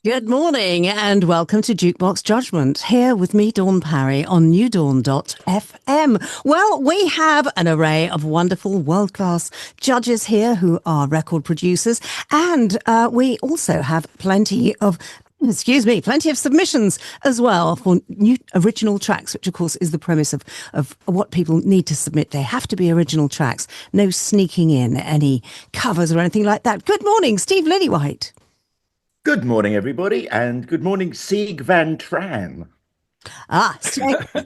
Good morning and welcome to Jukebox Judgment, here with me, Dawn Parry, on newdawn.fm. Well, we have an array of wonderful world-class judges here who are record producers, and we also have plenty of submissions as well for new original tracks, which of course is the premise of what people need to submit. They have to be original tracks, no sneaking in any covers or anything like that. Good morning, Steve Lillywhite. Good morning, everybody, and good morning, Sieg Van Tran. So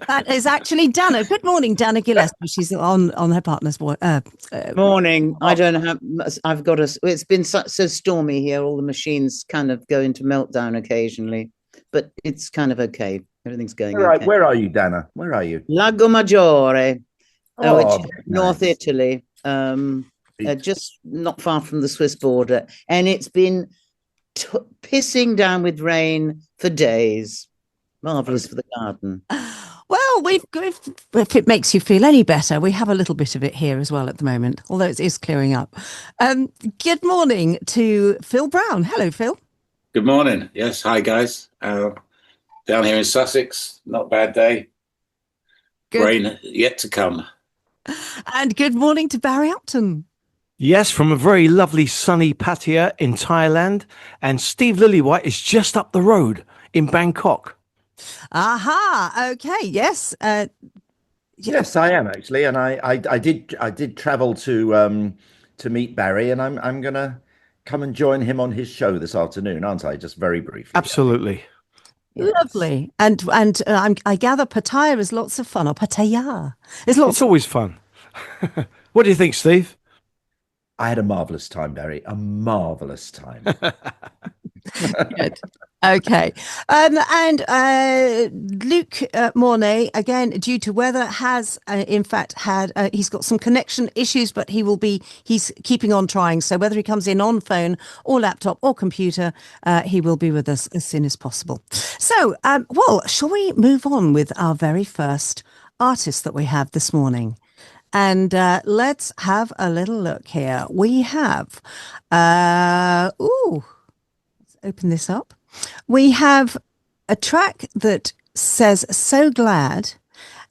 that is actually Dana. Good morning, Dana Gillespie. She's on her partner's boy. Morning. I don't have. I've got a. It's been so stormy here. All the machines kind of go into meltdown occasionally, but it's kind of okay. Everything's going okay. Where are you, Dana? Where are you? Lago Maggiore, which is nice. North Italy, just not far from the Swiss border, and it's been pissing down with rain for days. Marvellous for the garden. Well, if it makes you feel any better, we have a little bit of it here as well at the moment, although it is clearing up. Good morning to Phill Brown. Hello, Phill. Good morning. Yes, hi guys. Down here in Sussex, not a bad day. Good. Rain yet to come. And good morning to Barry Upton. Yes, from a very lovely sunny Pattaya in Thailand. And Steve Lillywhite is just up the road in Bangkok. Aha, okay, yes. Yes, I am actually. And I did travel to meet Barry, and I'm going to come and join him on his show this afternoon, aren't I? Just very briefly. Absolutely. Lovely. And I gather Pattaya is lots of fun, or Pattaya. It's always fun. What do you think, Steve? I had a marvellous time, Barry. A marvellous time. Good. Okay. And Luke Mornay, again, due to weather, has in fact had, he's got some connection issues, but he's keeping on trying. So whether he comes in on phone or laptop or computer, he will be with us as soon as possible. So, well, shall we move on with our very first artist that we have this morning? And let's have a little look here. We have, let's open this up. We have a track that says So Glad,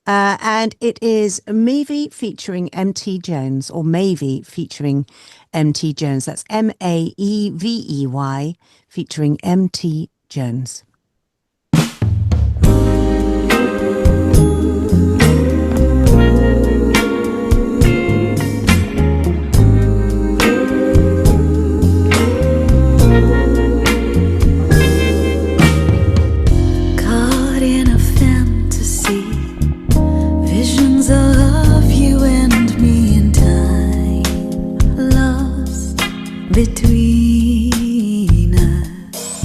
and it is Mavey featuring MT Jones, or Mavey featuring MT Jones. That's Maevey featuring MT Jones. Between us,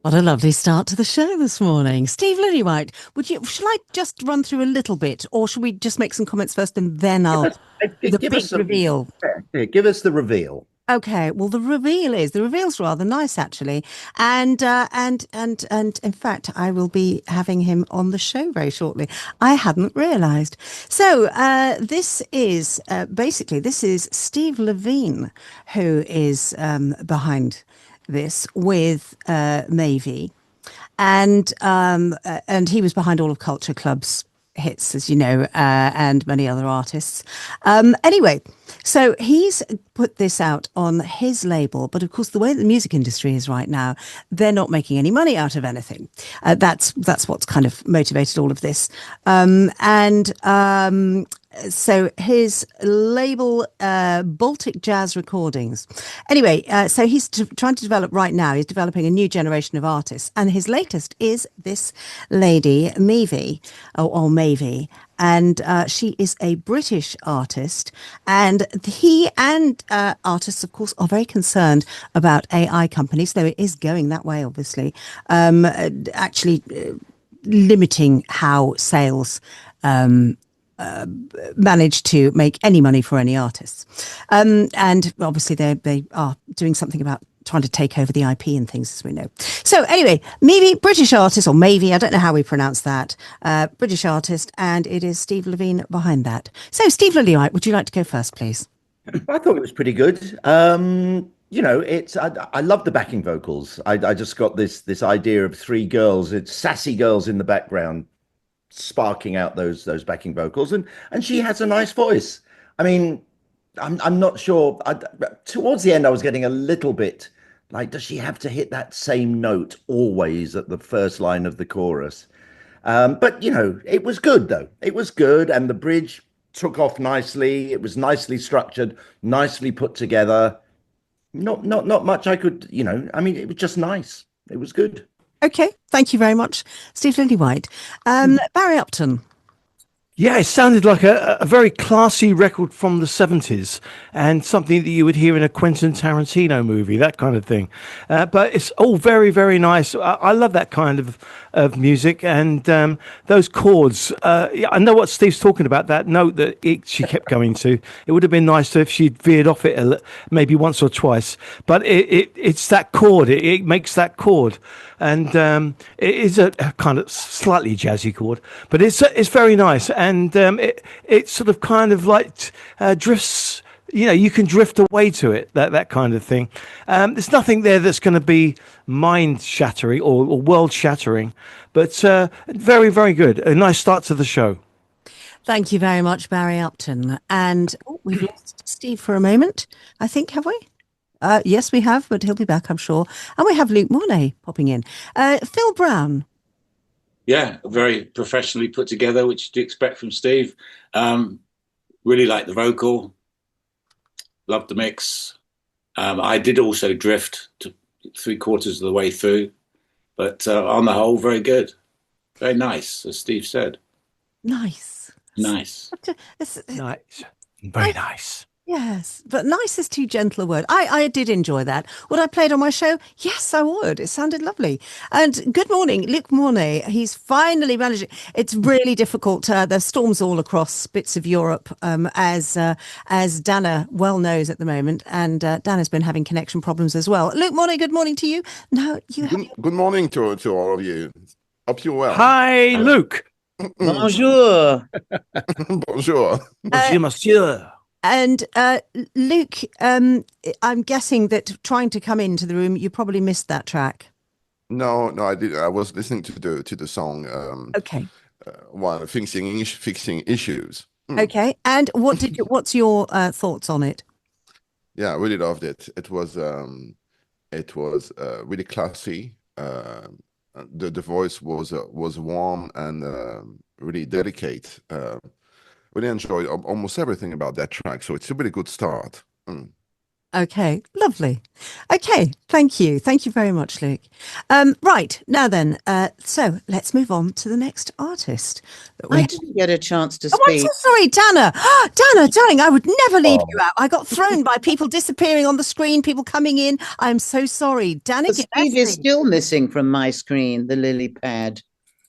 What a lovely start to the show this morning. Steve Lillywhite, shall I just run through a little bit, or should we just make some comments first and then I'll do the big reveal? Give us the reveal. Okay, well, the reveal's rather nice actually, and in fact, I will be having him on the show very shortly. I hadn't realised. So this is Steve Levine, who is behind this with Mavie, and he was behind all of Culture Club's hits, as you know, and many other artists. Anyway, so he's put this out on his label, but of course, the way the music industry is right now, they're not making any money out of anything. That's what's kind of motivated all of this. So his label, Baltic Jazz Recordings. Anyway, so he's trying to develop right now. He's developing a new generation of artists, and his latest is this lady, Mavie, or Mavie, and she is a British artist, and he and artists, of course, are very concerned about AI companies, though it is going that way, obviously, actually limiting how sales manage to make any money for any artists. And obviously they are doing something about trying to take over the IP and things, as we know. So anyway, Mavie, British artist, or Mavie, I don't know how we pronounce that, British artist, and it is Steve Levine behind that. So Steve Lillywhite, would you like to go first, please? I thought it was pretty good. You know, I love the backing vocals. I just got this idea of three girls, it's sassy girls in the background, sparking out those backing vocals, and she has a nice voice. I mean, I'm not sure. Towards the end, I was getting a little bit like, does she have to hit that same note always at the first line of the chorus? But you know, it was good though. It was good, and the bridge took off nicely. It was nicely structured, nicely put together. Not much I could, you know. I mean, it was just nice. It was good. Okay, thank you very much, Steve Lillywhite. Barry Upton. Yeah, it sounded like a very classy record from the 70s and something that you would hear in a Quentin Tarantino movie, that kind of thing. But it's all very, very nice. I love that kind of music, and those chords. I know what Steve's talking about, that note that she kept going to. It would have been nice if she'd veered off it maybe once or twice. But it's that chord. It makes that chord. And it is a kind of slightly jazzy chord, but it's very nice, and it sort of kind of like drifts. You know, you can drift away to it, that kind of thing. There's nothing there that's going to be mind shattering or world shattering, but very, very good. A nice start to the show. Thank you very much, Barry Upton. And we've lost Steve for a moment, I think, have we? Yes, we have, but he'll be back, I'm sure. And we have Luke Mornay popping in. Phill Brown. Yeah, very professionally put together, which do you expect from Steve. Really like the vocal. Loved the mix. I did also drift to 3/4 of the way through, but on the whole, very good. Very nice, as Steve said. Nice. Nice. Nice. Very nice. Yes, but nice is too gentle a word. I did enjoy that. Would I play it on my show? Yes, I would. It sounded lovely. And good morning, Luke Mornay. He's finally managed it. It's really difficult. There's storms all across bits of Europe, as Dana well knows at the moment. And Dana's been having connection problems as well. Luke Mornay, good morning to you. No, Good morning to all of you. Hope you're well. Hi, Luke. Bonjour. Bonjour. Bonjour, monsieur. And Luke, I'm guessing that trying to come into the room, you probably missed that track. No, I did. I was listening to the song. Okay. While fixing issues. Okay. And what's your thoughts on it? Yeah, I really loved it. It was really classy. The voice was warm and really delicate. Really enjoyed almost everything about that track, so it's a really good start. Okay, lovely. Okay, thank you. Thank you very much, Luke. Right, now then, so let's move on to the next artist. I didn't get a chance to Oh, I'm speak. so sorry, Dana. Dana, darling, I would never leave you out. I got thrown by people disappearing on the screen, people coming in. I'm so sorry. Dana But Steve is still missing from my screen, the lily pad.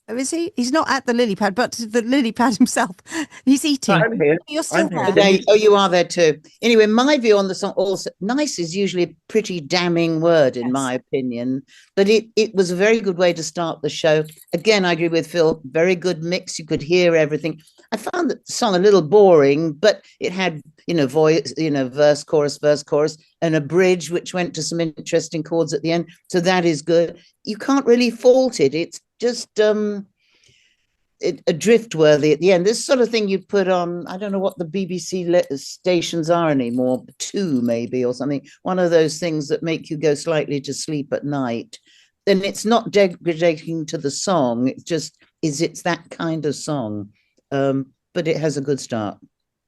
Oh, is he? He's not at the lily pad, but the lily pad himself. He's eating. I'm here. You're still I'm there. here. Oh, you are there too. Anyway, my view on the song, also nice is usually a pretty damning word in my opinion, but it was a very good way to start the show. Again, I agree with Phill, very good mix. You could hear everything. I found the song a little boring, but it had, voice, verse, chorus, and a bridge, which went to some interesting chords at the end. So that is good. You can't really fault it. It's just driftworthy at the end. This sort of thing you'd put on, I don't know what the BBC stations are anymore, 2 maybe or something, one of those things that make you go slightly to sleep at night. Then it's not degrading to the song, it's that kind of song, but it has a good start.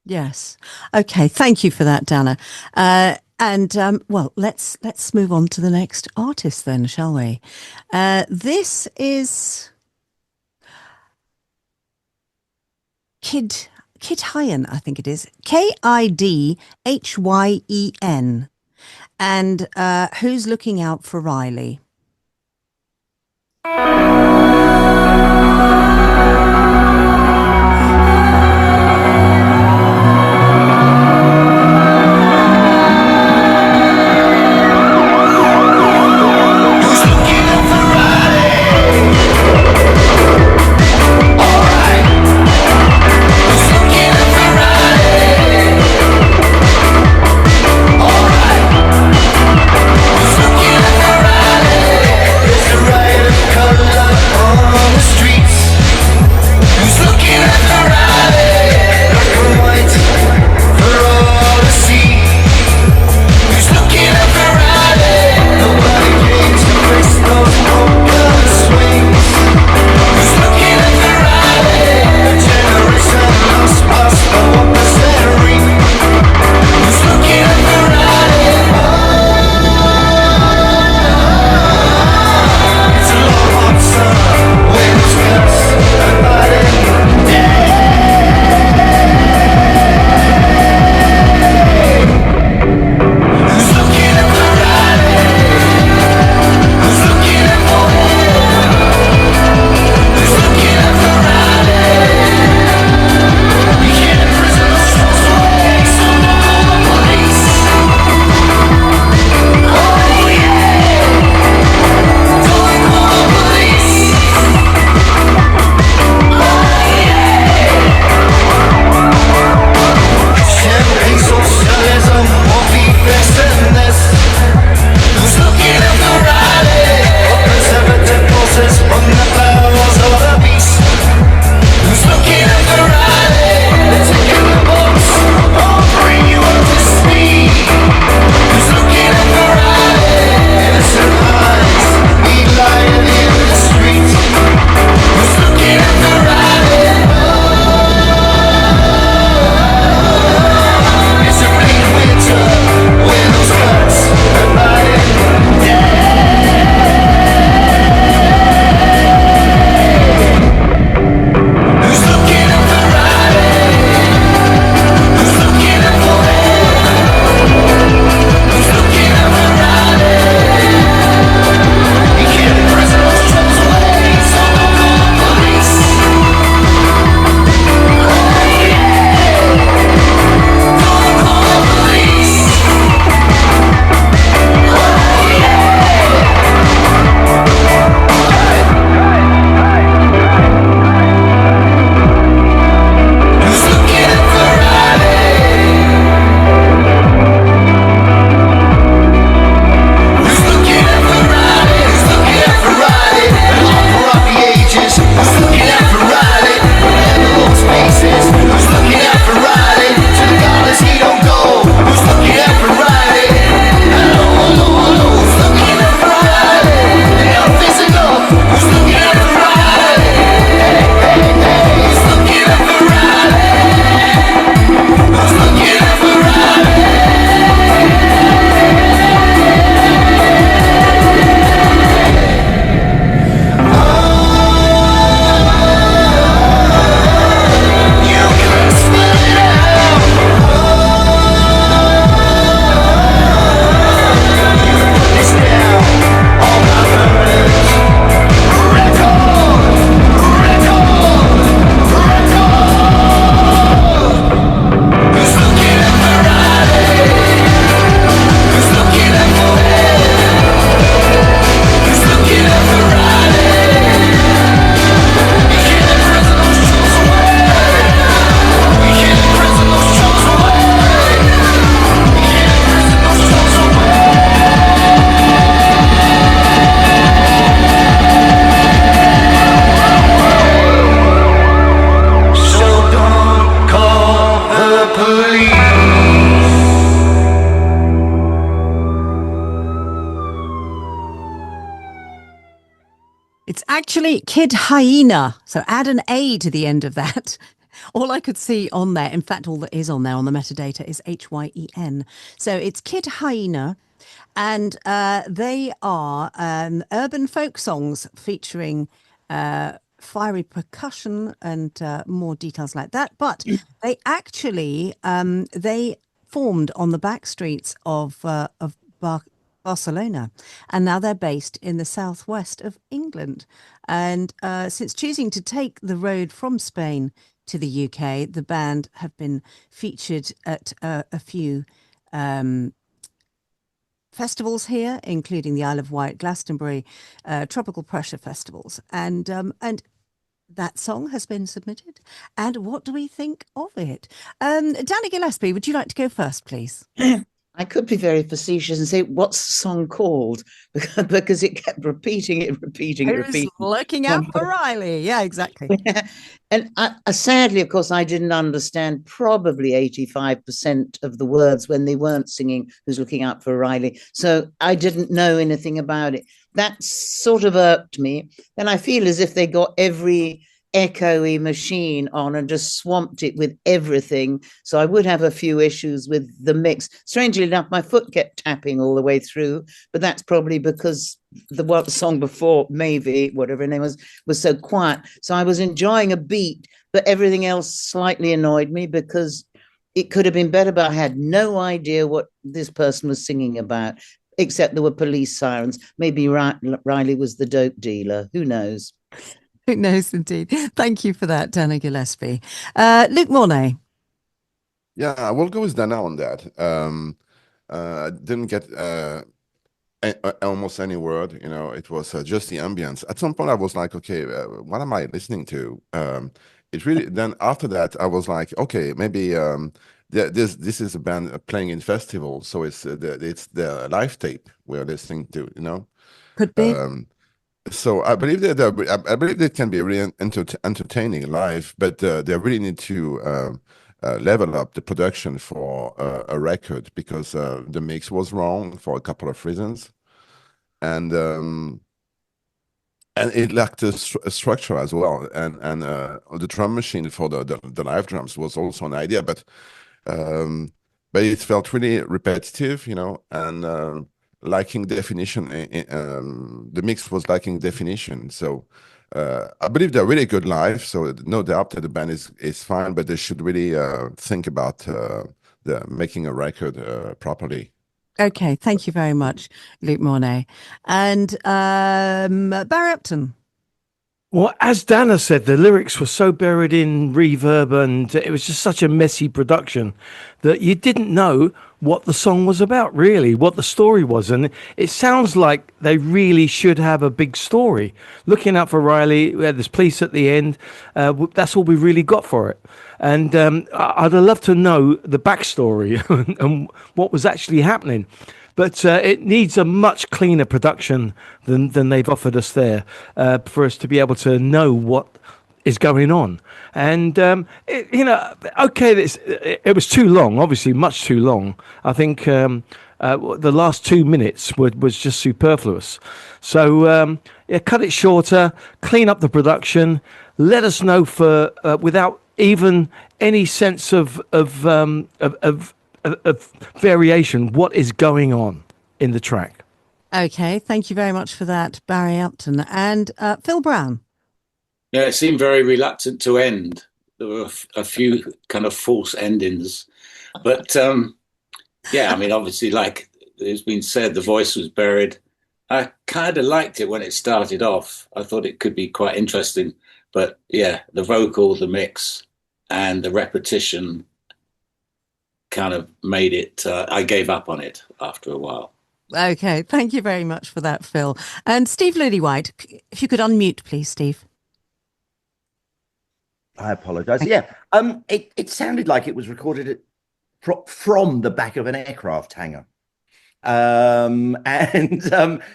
Yes. Okay, thank you for that, Dana. Well, let's move on to the next artist then, shall we? This is Kid Hyen, I think it is. Kidhyen. And Who's Looking Out for Riley? Looking at Friday. It's actually Kid Hyena. So add an A to the end of that. All I could see on there, in fact, all that is on there on the metadata is Hyen. So it's Kid Hyena. And they are urban folk songs featuring fiery percussion and more details like that. But they actually they formed on the back streets of Barcelona, and now they're based in the southwest of England. And since choosing to take the road from Spain to the UK, the band have been featured at a few festivals here, including the Isle of Wight, Glastonbury, Tropical Pressure festivals, and that song has been submitted. And what do we think of it? Danny Gillespie, would you like to go first, please? I could be very facetious and say, what's the song called? Because it kept repeating. Looking out for Riley. Yeah, exactly. And sadly, of course, I didn't understand probably 85% of the words when they weren't singing Who's Looking Out for Riley. So I didn't know anything about it. That sort of irked me. Then I feel as if they got every echoey machine on and just swamped it with everything. So I would have a few issues with the mix. Strangely enough, my foot kept tapping all the way through, but that's probably because the song before, maybe whatever her name was so quiet. So I was enjoying a beat, but everything else slightly annoyed me because it could have been better, but I had no idea what this person was singing about, except there were police sirens. Maybe Riley was the dope dealer. Who knows? Who knows, indeed. Thank you for that, Dana Gillespie. Luke Mornay. Yeah, I will go with Dana on that. Didn't get almost any word, it was just the ambience. At some point I was like, okay, what am I listening to? It really, then after that I was like, okay, maybe this is a band playing in festivals, so it's the live tape we're listening to, Could be. So I believe I believe they can be really entertaining live, but they really need to level up the production for a record, because the mix was wrong for a couple of reasons, and it lacked a structure as well, and the drum machine for the live drums was also an idea, but it felt really repetitive, and lacking definition. The mix was lacking definition. So I believe they're really good live. So no doubt that the band is fine, but they should really think about making a record properly. Okay, thank you very much, Luke Mornay. And Barry Upton. Well, as Dana said, the lyrics were so buried in reverb, and it was just such a messy production that you didn't know what the song was about, really, what the story was. And it sounds like they really should have a big story. Looking Out for Riley, we had this police at the end. That's all we really got for it. And I'd love to know the backstory and what was actually happening. But it needs a much cleaner production than they've offered us there for us to be able to know what is going on. And, okay, it was too long, obviously much too long. I think the last 2 minutes was just superfluous. So, cut it shorter, clean up the production, let us know for without even any sense of variation, what is going on in the track. Okay, thank you very much for that, Barry Upton. And Phill Brown. Yeah, it seemed very reluctant to end. There were a few kind of false endings. But yeah, I mean, obviously, like it's been said, the voice was buried. I kind of liked it when it started off. I thought it could be quite interesting. But yeah, the vocal, the mix, and the repetition kind of made it, I gave up on it after a while. Okay, thank you very much for that, Phill. And Steve Lillywhite, if you could unmute, please, Steve. I apologize. Yeah, it sounded like it was recorded from the back of an aircraft hangar. Now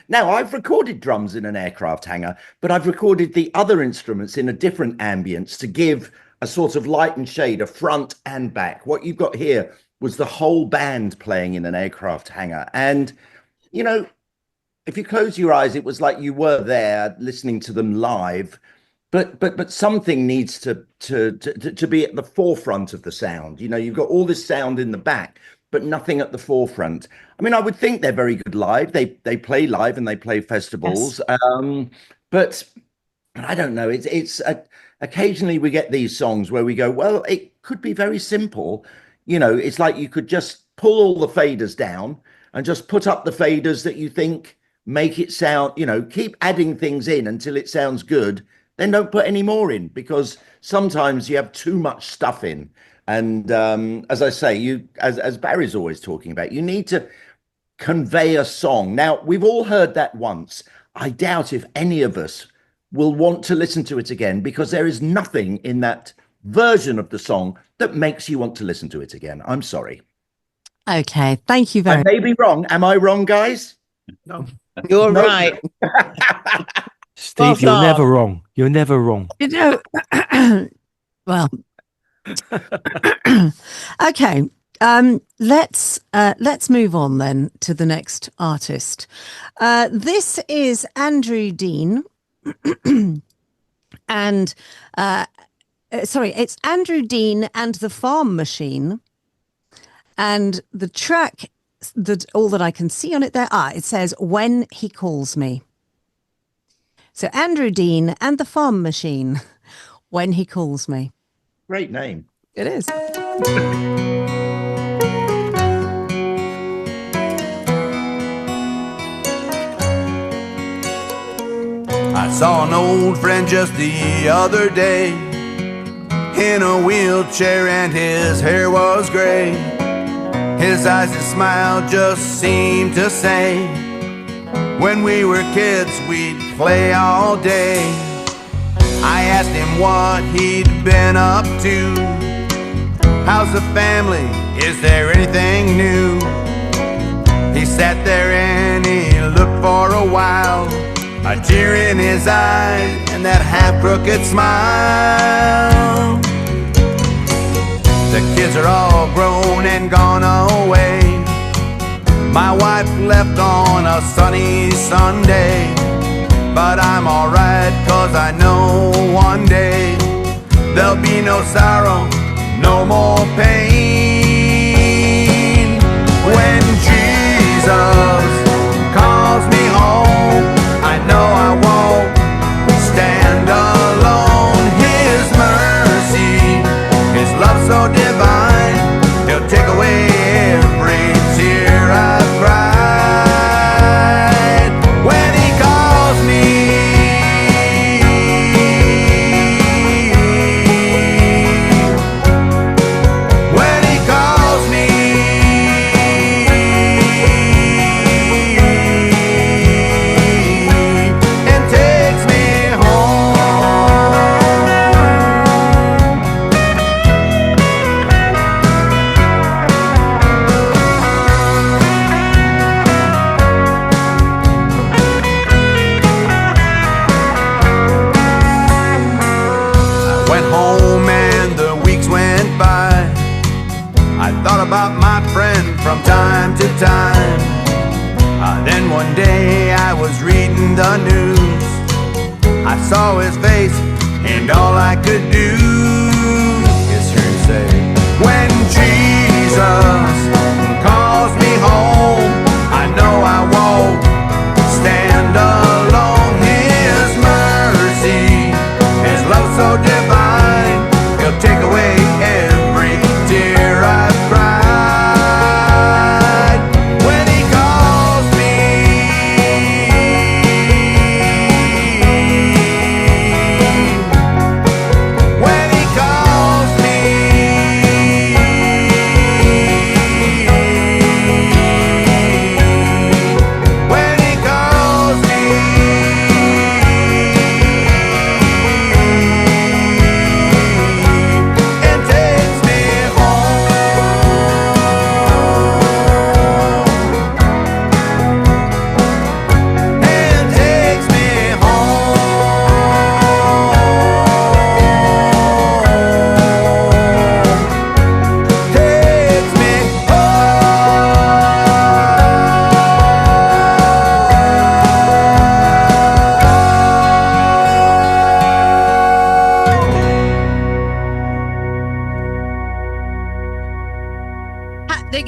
I've recorded drums in an aircraft hangar, but I've recorded the other instruments in a different ambience to give a sort of light and shade, a front and back. What you've got here was the whole band playing in an aircraft hangar. And, if you close your eyes, it was like you were there listening to them live. But something needs to be at the forefront of the sound. You know, you've got all this sound in the back, but nothing at the forefront. I mean, I would think they're very good live. They play live and they play festivals. Yes. But I don't know. It's occasionally we get these songs where we go, well, it could be very simple. You know, it's like you could just pull all the faders down and just put up the faders that you think make it sound, you know, keep adding things in until it sounds good. Then don't put any more in, because sometimes you have too much stuff in. And as I say, as Barry's always talking about, you need to convey a song. Now, we've all heard that once. I doubt if any of us will want to listen to it again, because there is nothing in that version of the song that makes you want to listen to it again. I'm sorry. Okay, thank you very much. I may be wrong. Am I wrong, guys? No. You're right. Steve, you're never wrong. You're never wrong. You know, well, okay. Let's move on then to the next artist. This is Andrew Dean, and sorry, it's Andrew Dean and the Farm Machine, and the track all that I can see on it there. It says "When He Calls Me." So Andrew Dean and the Farm Machine, "When He Calls Me." Great name. It is. I saw an old friend just the other day in a wheelchair and his hair was gray. His eyes and smile just seemed to say, when we were kids we'd play all day. I asked him what he'd been up to. How's the family? Is there anything new? He sat there and he looked for a while, a tear in his eyes and that half-crooked smile. The kids are all grown and gone away. My wife left on a sunny Sunday, but I'm alright, 'cause I know one day there'll be no sorrow, no more pain. When Jesus calls me home, I know I won't stand alone. His mercy, His love so divine, He'll take away every tear I've cried. When He calls me, when He calls me, and takes me about my friend from time to time. Then one day I was reading the news. I saw his face and all I could do is hear him say, when Jesus calls me home, I know I won't stand alone. His mercy, His love so divine, He'll take away every tear I've cried. When He calls me, when He calls me,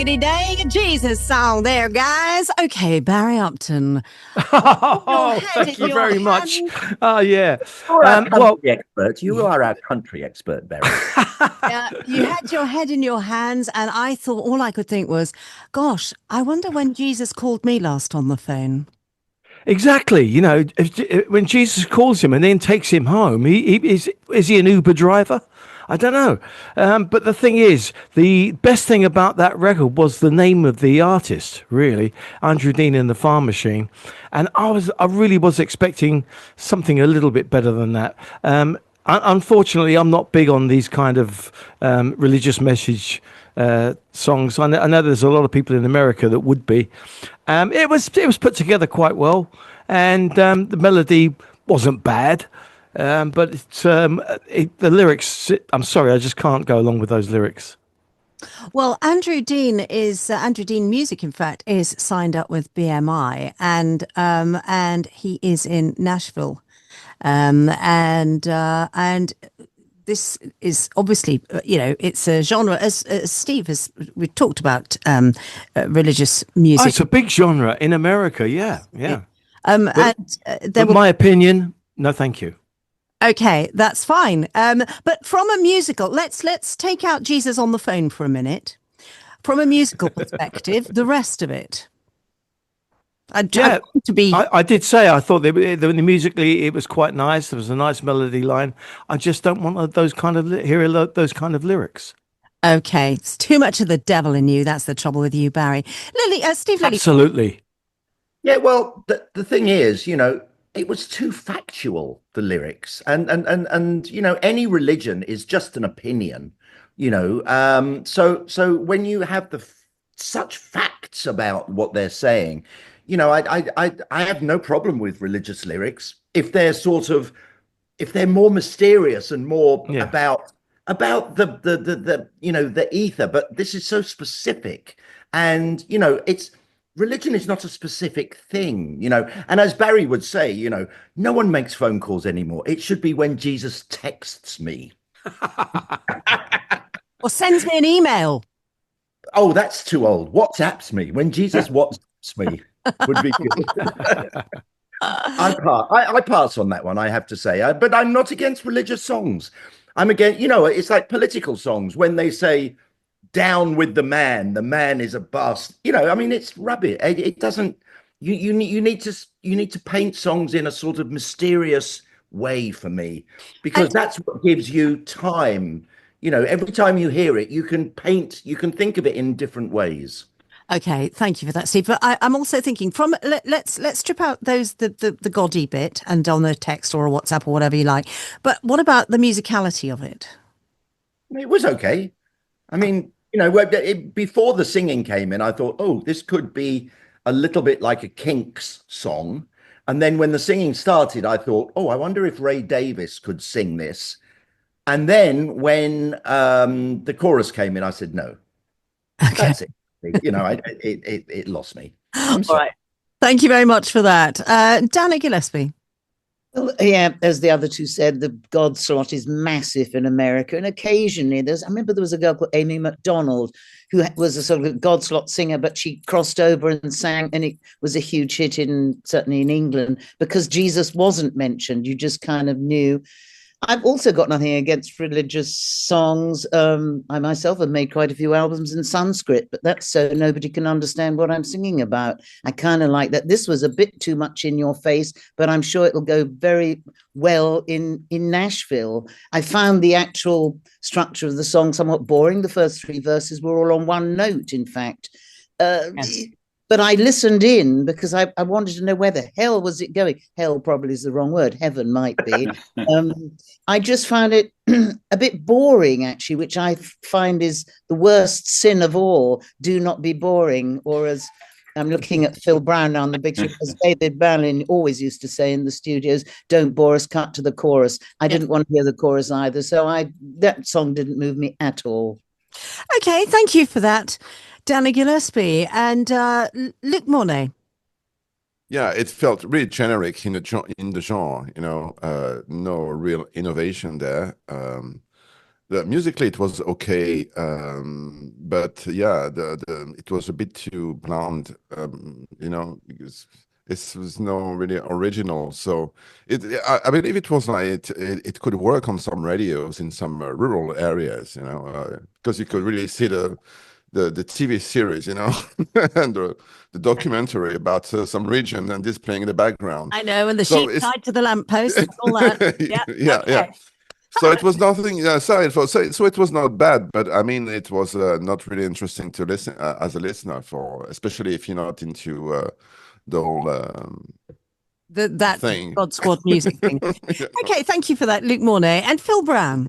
diggity dang Jesus song there, guys. Okay, Barry Upton. Oh, thank you very much. Oh, yeah. You're our country expert. You are our country expert, Barry. You had your head in your hands, and I thought all I could think was, gosh, I wonder when Jesus called me last on the phone. Exactly. You know, when Jesus calls him and then takes him home, is he an Uber driver? I don't know. But the thing is, the best thing about that record was the name of the artist, really, Andrew Dean and the Farm Machine. And I really was expecting something a little bit better than that. Unfortunately, I'm not big on these kind of religious message songs. I know there's a lot of people in America that would be. It was put together quite well, and the melody wasn't bad. But the lyrics, I'm sorry, I just can't go along with those lyrics. Well, Andrew Dean Music, in fact, is signed up with BMI, and he is in Nashville, and this is obviously, it's a genre, as Steve we talked about, religious music. Oh, it's a big genre in America, yeah. And my opinion, no, thank you. Okay, that's fine. But from a musical, let's take out Jesus on the phone for a minute. From a musical perspective, the rest of it. I did say I thought musically it was quite nice. There was a nice melody line. I just don't want those kind of those kind of lyrics. Okay, it's too much of the devil in you. That's the trouble with you, Barry. Steve Lillywhite. Absolutely. Yeah, well, the thing is, it was too factual, the lyrics, and any religion is just an opinion, so when you have such facts about what they're saying, I have no problem with religious lyrics if they're more mysterious and more about the ether, but this is so specific, and religion is not a specific thing, and as Barry would say, no one makes phone calls anymore. It should be when Jesus texts me. Or sends me an email. Oh, that's too old. WhatsApps me. When Jesus WhatsApps me would be good. I pass on that one, I have to say. But I'm not against religious songs. I'm against, it's like political songs when they say, down with the man is a bust. It's rubbish. It doesn't. You need to paint songs in a sort of mysterious way for me, because that's what gives you time. Every time you hear it, you can think of it in different ways. Okay, thank you for that, Steve. But I'm also thinking let's strip out the gaudy bit and on a text or a WhatsApp or whatever you like. But what about the musicality of it? It was okay. I mean, before the singing came in, I thought, oh, this could be a little bit like a Kinks song. And then when the singing started, I thought, oh, I wonder if Ray Davies could sing this. And then when the chorus came in, I said, no, that's it. It lost me. I'm sorry. All right. Thank you very much for that. Dana Gillespie. Well, yeah, as the other two said, the God slot is massive in America. And occasionally I remember there was a girl called Amy MacDonald who was a sort of God slot singer, but she crossed over and sang, and it was a huge hit certainly in England, because Jesus wasn't mentioned. You just kind of knew. I've also got nothing against religious songs. I myself have made quite a few albums in Sanskrit, but that's so nobody can understand what I'm singing about. I kind of like that. This was a bit too much in your face, but I'm sure it'll go very well in Nashville. I found the actual structure of the song somewhat boring. The first three verses were all on one note, in fact. Yes. But I listened in because I wanted to know where the hell was it going. Hell probably is the wrong word. Heaven might be. I just found it a bit boring, actually, which I find is the worst sin of all. Do not be boring. Or as I'm looking at Phill Brown on the big show, as David Bannon always used to say in the studios, don't bore us, cut to the chorus. I didn't want to hear the chorus either. So that song didn't move me at all. Okay, thank you for that, Dana Gillespie. And Luc Mornay. Yeah, it felt really generic in the genre, no real innovation there. musically it was okay, but yeah, it was a bit too bland, because it was no really original. So I believe it was like it could work on some radios in some rural areas, because you could really see the TV series, and the documentary about some region and this playing in the background. I know, and the sheep tied to the lamppost and all that. Yeah, yeah. So it was nothing. So it was not bad, but I mean, it was not really interesting to listen as a listener for, especially if you're not into the whole that thing. God Squad music thing. Yeah. Okay, thank you for that, Luke Mornay. And Phill Brown.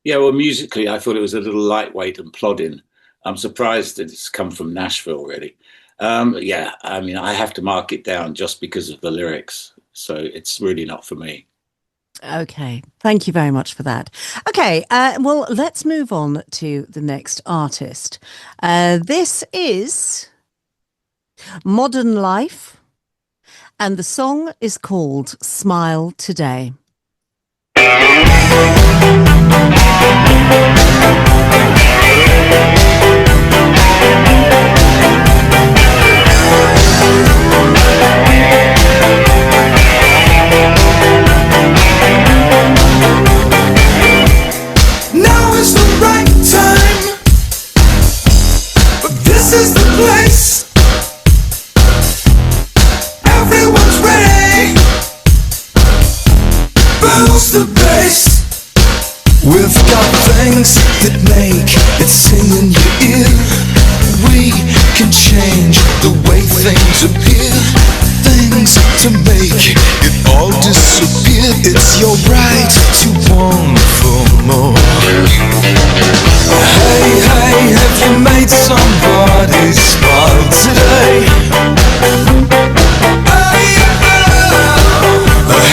Yeah, well, musically, I thought it was a little lightweight and plodding. I'm surprised that it's come from Nashville, really. Yeah, I mean, I have to mark it down just because of the lyrics. So it's really not for me. Okay, thank you very much for that. Okay, well, let's move on to the next artist. This is Modern Life, and the song is called Smile Today. Now is the right time. This is the place. Everyone's ready. Bounce the bass. We've got things that make it sing in your ear. We can change the way things appear. Things to make it all disappear. It's your right to want for more. Hey, hey, have you made somebody smile today? Hey,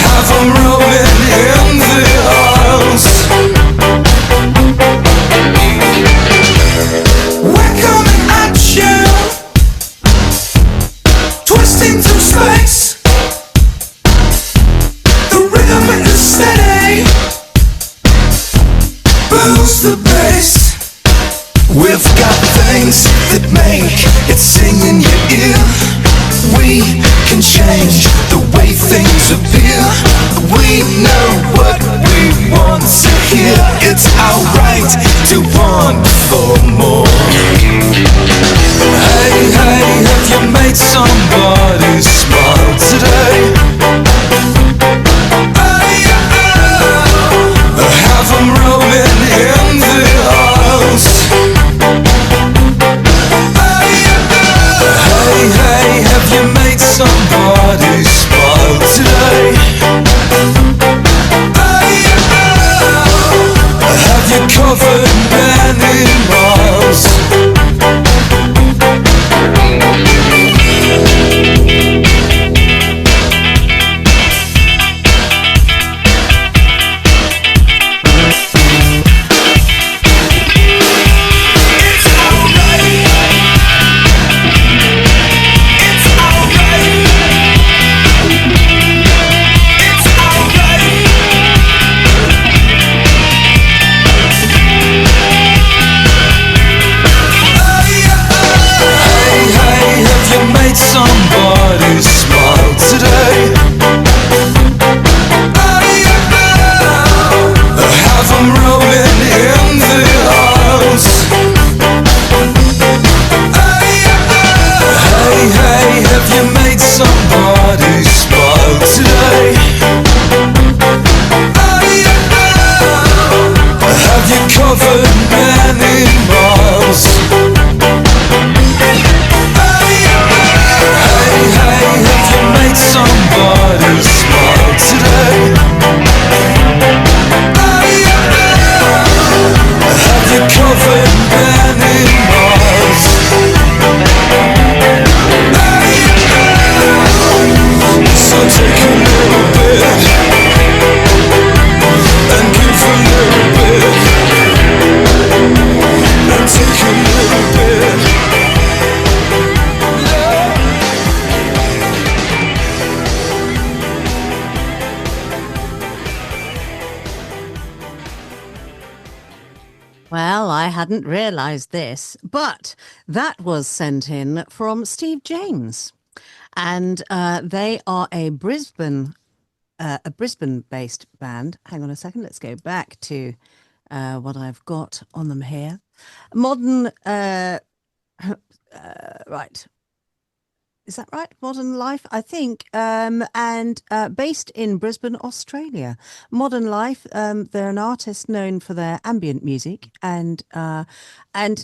have them rolling in the aisles. We're coming at you, twisting through space. The rhythm is steady. Boost the bass. We've got things that make it sing in your ear. We can change the way things appear. We know what we want to hear. It's our right to want for more. Hey, hey, have you made somebody smile today? Have them rolling in the aisles. Hey, hey, have you made somebody smile today? Have you covered many miles? Well, I hadn't realized this, but that was sent in from Steve James, and they are a Brisbane-based band. Hang on a second, let's go back to what I've got on them here. Modern, right. Is that right? Modern Life, I think, and based in Brisbane, Australia. Modern Life, they're an artist known for their ambient music, and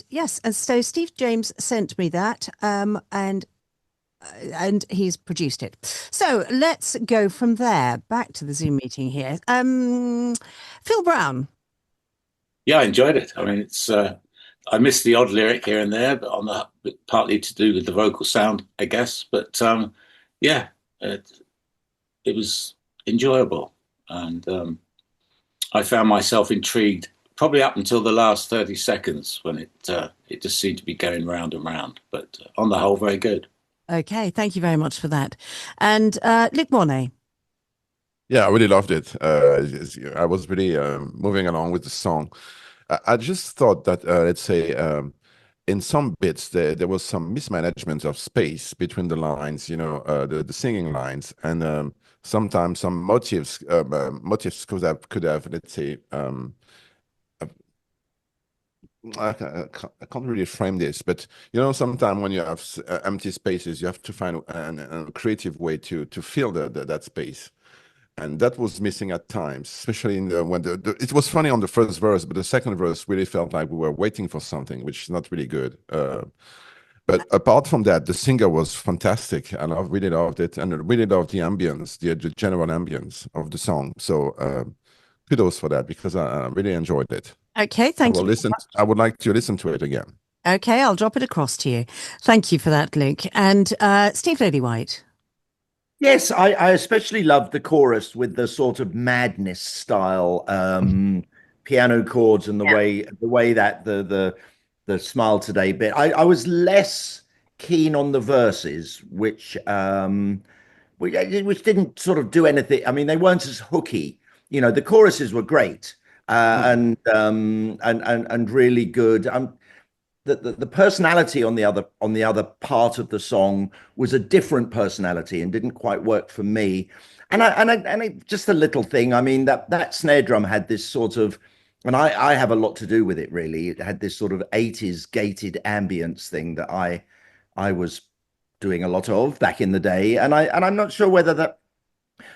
yes, and so Steve James sent me that, and he's produced it. So let's go from there back to the Zoom meeting here. Phill Brown. Yeah, I enjoyed it. I mean, it's I missed the odd lyric here and there, but partly to do with the vocal sound, I guess. But yeah, it was enjoyable, and I found myself intrigued probably up until the last 30 seconds when it just seemed to be going round and round. But on the whole, very good. Okay, thank you very much for that. And Luke Mornay. Yeah, I really loved it. I was really moving along with the song. I just thought that, let's say, in some bits, there was some mismanagement of space between the lines, the singing lines, and sometimes some motives could have, let's say, I can't really frame this, but sometimes when you have empty spaces, you have to find a creative way to fill that space. And that was missing at times, especially when it was funny on the first verse, but the second verse really felt like we were waiting for something, which is not really good. But apart from that, the singer was fantastic, and I really loved it, and I really loved the ambience, the general ambience of the song. So kudos for that, because I really enjoyed it. Okay, thank you. I would like to listen to it again. Okay, I'll drop it across to you. Thank you for that, Luke. And Steve Lillywhite. Yes, I especially loved the chorus with the sort of madness style piano chords and the way that the Smile Today bit. I was less keen on the verses, which didn't sort of do anything. I mean, they weren't as hooky. The choruses were great and really good. The personality on the other part of the song was a different personality and didn't quite work for me. And just a little thing. I mean, that snare drum had this sort of, and I have a lot to do with it, really. It had this sort of 80s gated ambience thing that I was doing a lot of back in the day. And I'm not sure whether that,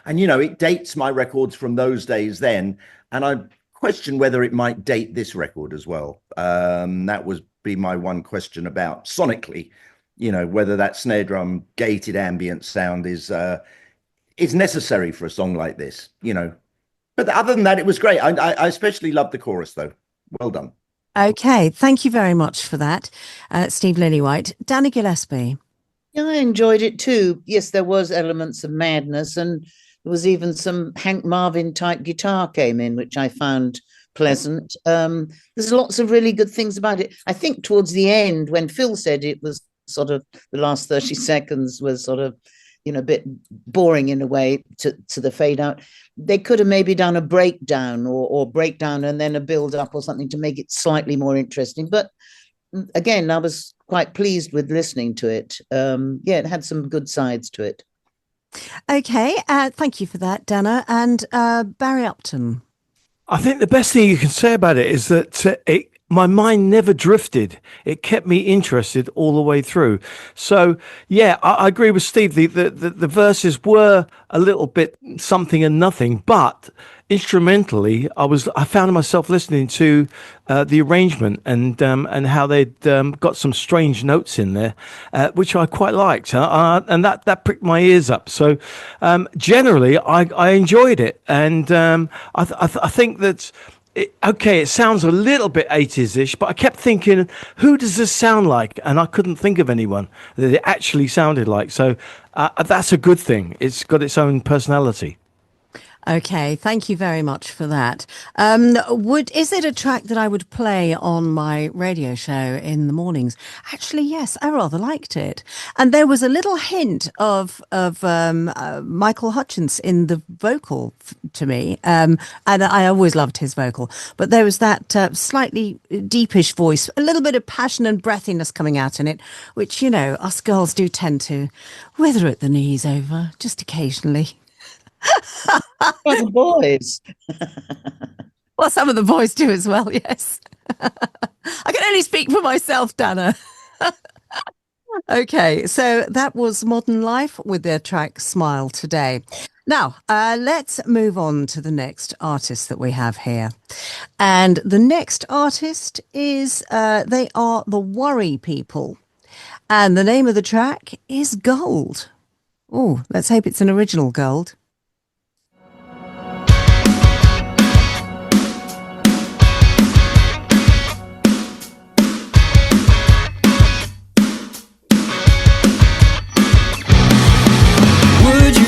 and it dates my records from those days then. And I question whether it might date this record as well. That was be my one question about sonically, whether that snare drum gated ambient sound is necessary for a song like this, But other than that, it was great. I especially loved the chorus, though. Well done. Okay, thank you very much for that, Steve Lillywhite. Danny Gillespie. Yeah, I enjoyed it too. Yes, there was elements of madness, and there was even some Hank Marvin type guitar came in, which I found pleasant. There's lots of really good things about it. I think towards the end, when Phill said it was sort of the last 30 seconds was sort of, a bit boring in a way to the fade out, they could have maybe done a breakdown or breakdown and then a build up or something to make it slightly more interesting. But again, I was quite pleased with listening to it. It had some good sides to it. Okay, thank you for that, Dana. And Barry Upton. I think the best thing you can say about it is that my mind never drifted. It kept me interested all the way through. So, yeah, I agree with Steve. The verses were a little bit something and nothing, but instrumentally, I found myself listening to the arrangement and how they'd got some strange notes in there, which I quite liked, and that pricked my ears up. So generally, I enjoyed it, and I think that. It sounds a little bit 80s-ish, but I kept thinking, who does this sound like? And I couldn't think of anyone that it actually sounded like. So that's a good thing. It's got its own personality. Okay, thank you very much for that. Is it a track that I would play on my radio show in the mornings? Actually, yes, I rather liked it, and there was a little hint of Michael Hutchence in the vocal to me, and I always loved his vocal. But there was that slightly deepish voice, a little bit of passion and breathiness coming out in it, which us girls do tend to wither at the knees over just occasionally. Well, the boys. Well, some of the boys do as well, yes. I can only speak for myself, Dana. Okay, so that was Modern Life with their track Smile today. Now, let's move on to the next artist that we have here. And the next artist is, they are the Worry People. And the name of the track is Gold. Oh, let's hope it's an original Gold.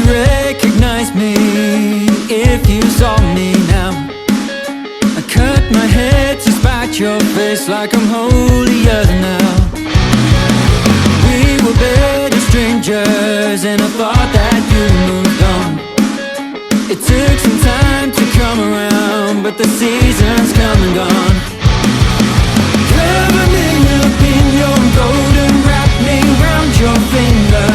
Recognize me if you saw me now. I cut my head to spite your face like I'm holier than now. We were better strangers and I thought that you moved on. It took some time to come around, but the season's come and gone. Cover me up in your gold and wrap me round your finger.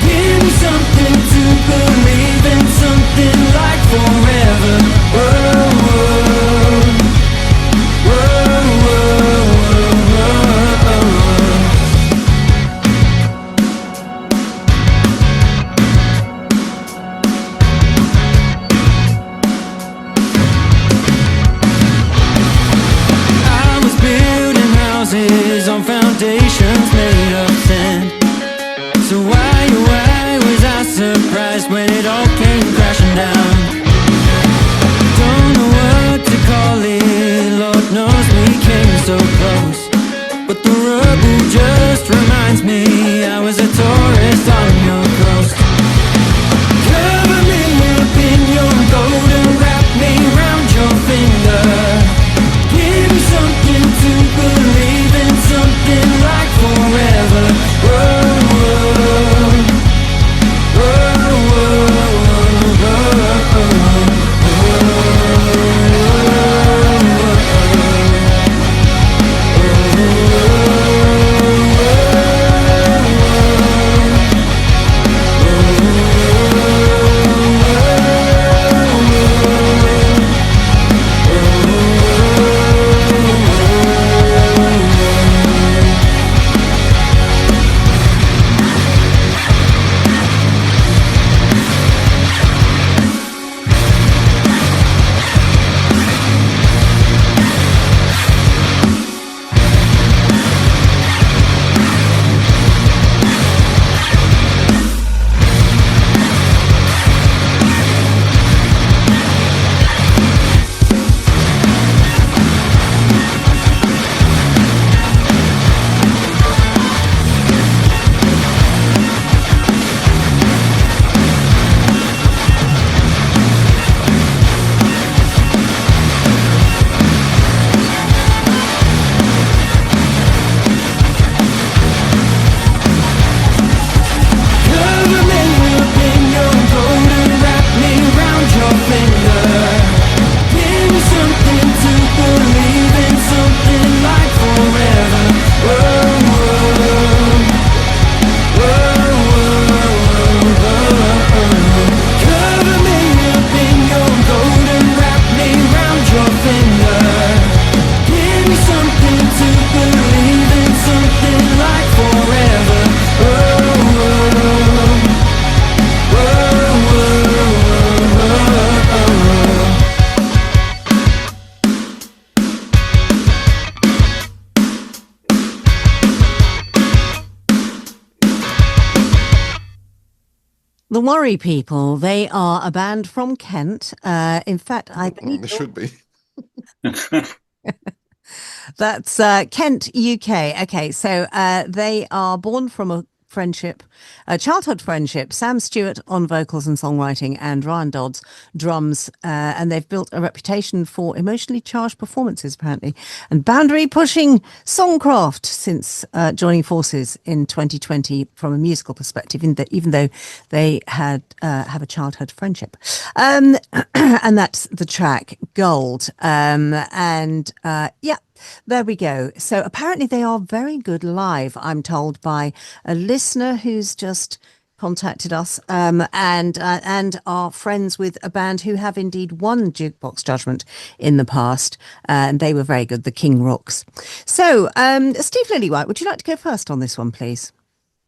Give me something to believe in, something like forever. Whoa, whoa, whoa, whoa, whoa, I was building houses on foundations made of sand. So why was I surprised when it all came crashing down? Don't know what to call it, Lord knows we came so close. But the rubble just reminds me I was a tourist on your coast. Cover me up in your gold and wrap me round your finger. Give me something to believe in, something like forever. Whoa. The Worry People, they are a band from Kent. In fact, I believe It should be. that's Kent, UK. Okay, so they are born from a friendship, childhood friendship. Sam Stewart on vocals and songwriting, and Ryan Dodds drums, and they've built a reputation for emotionally charged performances, apparently, and boundary-pushing songcraft since joining forces in 2020 from a musical perspective. Even though they had have a childhood friendship, and that's the track Gold, and yeah. There we go. So apparently they are very good live, I'm told by a listener who's just contacted us, and are friends with a band who have indeed won Jukebox Judgment in the past, and they were very good, the King Rooks. So, Steve Lillywhite, would you like to go first on this one, please?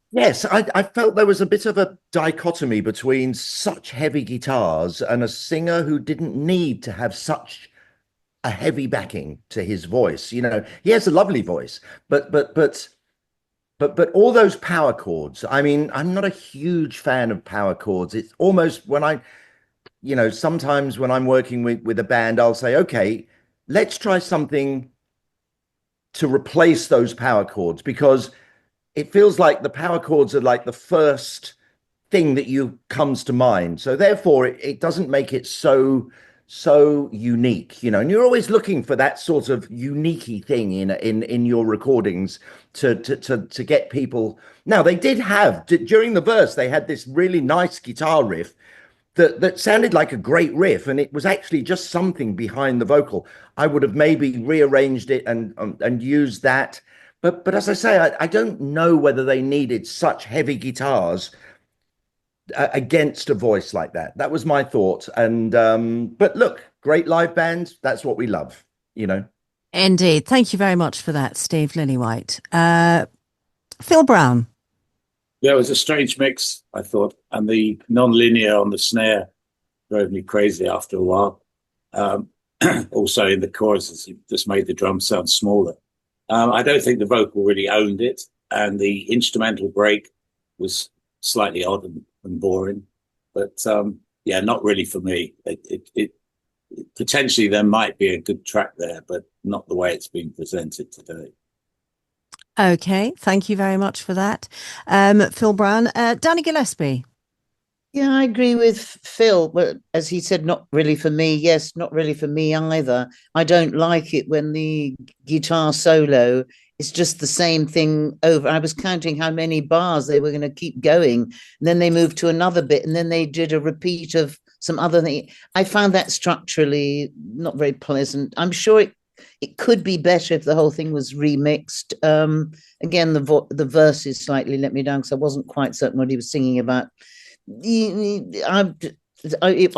Yes, I felt there was a bit of a dichotomy between such heavy guitars and a singer who didn't need to have such a heavy backing to his voice. You know, he has a lovely voice, but all those power chords. I mean, I'm not a huge fan of power chords. It's almost when sometimes when I'm working with a band, I'll say, okay, let's try something to replace those power chords, because it feels like the power chords are like the first thing that comes to mind. So therefore it doesn't make it so unique, and you're always looking for that sort of unique thing in your recordings to get people. Now, they did have, during the verse, they had this really nice guitar riff that sounded like a great riff, and it was actually just something behind the vocal. I would have maybe rearranged it and used that, but as I say, I don't know whether they needed such heavy guitars against a voice like that. That was my thought. And but look, great live band, that's what we love, Indeed. Thank you very much for that, Steve Lillywhite. Phill Brown. Yeah, it was a strange mix, I thought, and the non-linear on the snare drove me crazy after a while. Also in the choruses, it just made the drums sound smaller. I don't think the vocal really owned it, and the instrumental break was slightly odd and boring, but yeah, not really for me. It potentially there might be a good track there, but not the way it's being presented today. Okay, thank you very much for that, Phill Brown. Danny Gillespie. Yeah, I agree with Phil, but as he said, not really for me. Yes, not really for me either. I don't like it when the guitar solo is just the same thing over. I was counting how many bars they were going to keep going, and then they moved to another bit, and then they did a repeat of some other thing. I found that structurally not very pleasant. I'm sure it could be better if the whole thing was remixed. Again, the verses slightly let me down because I wasn't quite certain what he was singing about. I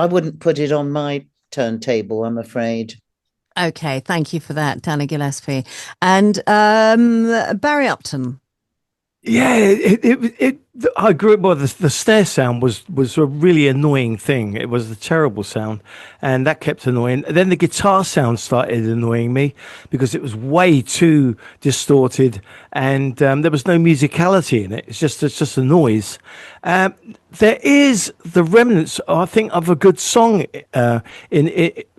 wouldn't put it on my turntable, I'm afraid. Okay, thank you for that, Danny Gillespie. And Barry Upton. Yeah, I grew up. Well, the snare sound was a really annoying thing. It was a terrible sound, and that kept annoying. Then the guitar sound started annoying me because it was way too distorted, and there was no musicality in it. It's just a noise. There is the remnants, I think, of a good song in it.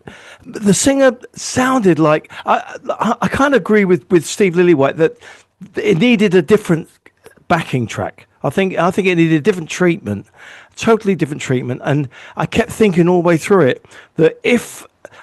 The singer sounded like I kind of agree with Steve Lillywhite that it needed a different backing track. I think it needed a different treatment, totally different treatment. And I kept thinking all the way through it that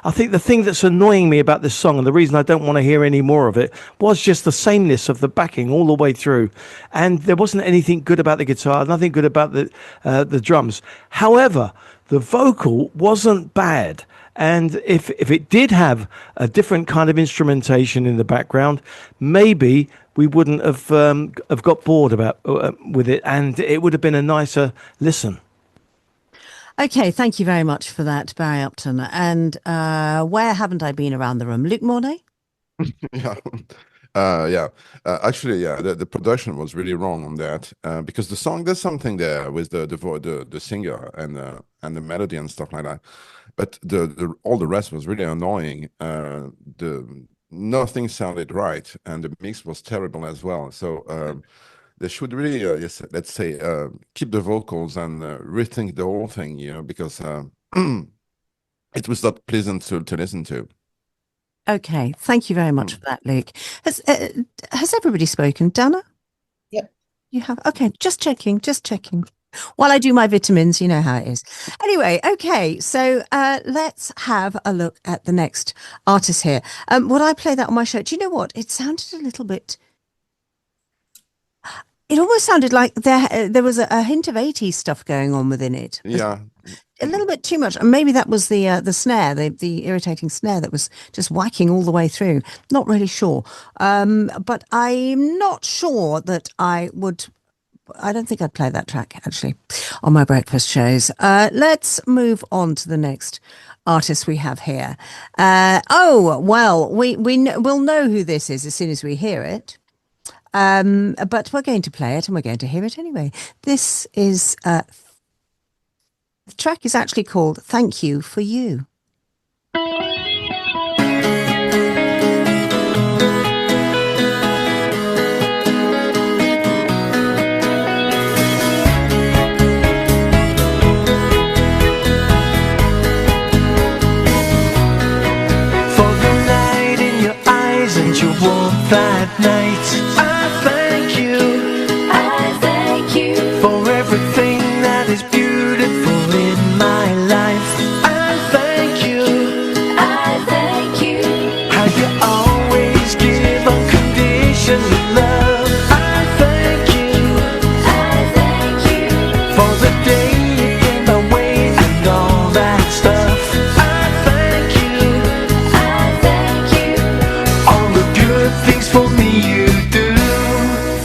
I think the thing that's annoying me about this song, and the reason I don't want to hear any more of it, was just the sameness of the backing all the way through. And there wasn't anything good about the guitar, nothing good about the drums. However, the vocal wasn't bad. And if it did have a different kind of instrumentation in the background, maybe we wouldn't have got bored with it, and it would have been a nicer listen. Okay, thank you very much for that, Barry Upton. And where haven't I been around the room? Luke Mornay? Yeah. Actually, yeah, the production was really wrong on that because the song, there's something there with the singer and the melody and stuff like that, but all the rest was really annoying. Nothing sounded right, and the mix was terrible as well. So they should really, yes, let's say, keep the vocals and rethink the whole thing, because it was not pleasant to listen to. Okay, thank you very much for that, Luke. Has everybody spoken? Dana? Yep. You have? Okay, just checking. While I do my vitamins, you know how it is. Anyway, okay, so let's have a look at the next artist here. Would I play that on my show? Do you know what? It sounded a little bit. It almost sounded like there was a hint of 80s stuff going on within it. Yeah. A little bit too much. And maybe that was the snare, the irritating snare that was just whacking all the way through. Not really sure. But I'm not sure that I don't think I'd play that track, actually, on my breakfast shows. Let's move on to the next artist we have here. We'll know who this is as soon as we hear it. But we're going to play it and we're going to hear it anyway. This is, the track is actually called Thank You for You. And your warmth that night, I thank you for everything that is beautiful in my life. I thank you how you always give unconditional love. I thank you for the day you came my way and all that stuff. Things for me you do.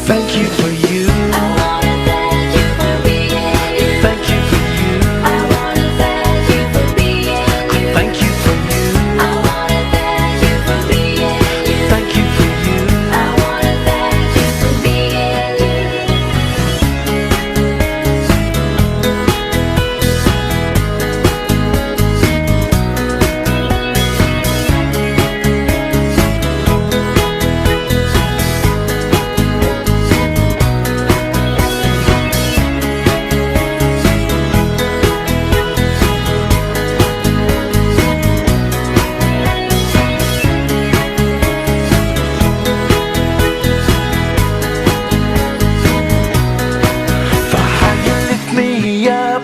Thank you for you. I wanna thank you for being you. Thank you for you. I wanna thank you for being you. Thank you for you. I wanna thank you for being you. Thank you for you. I wanna thank you for being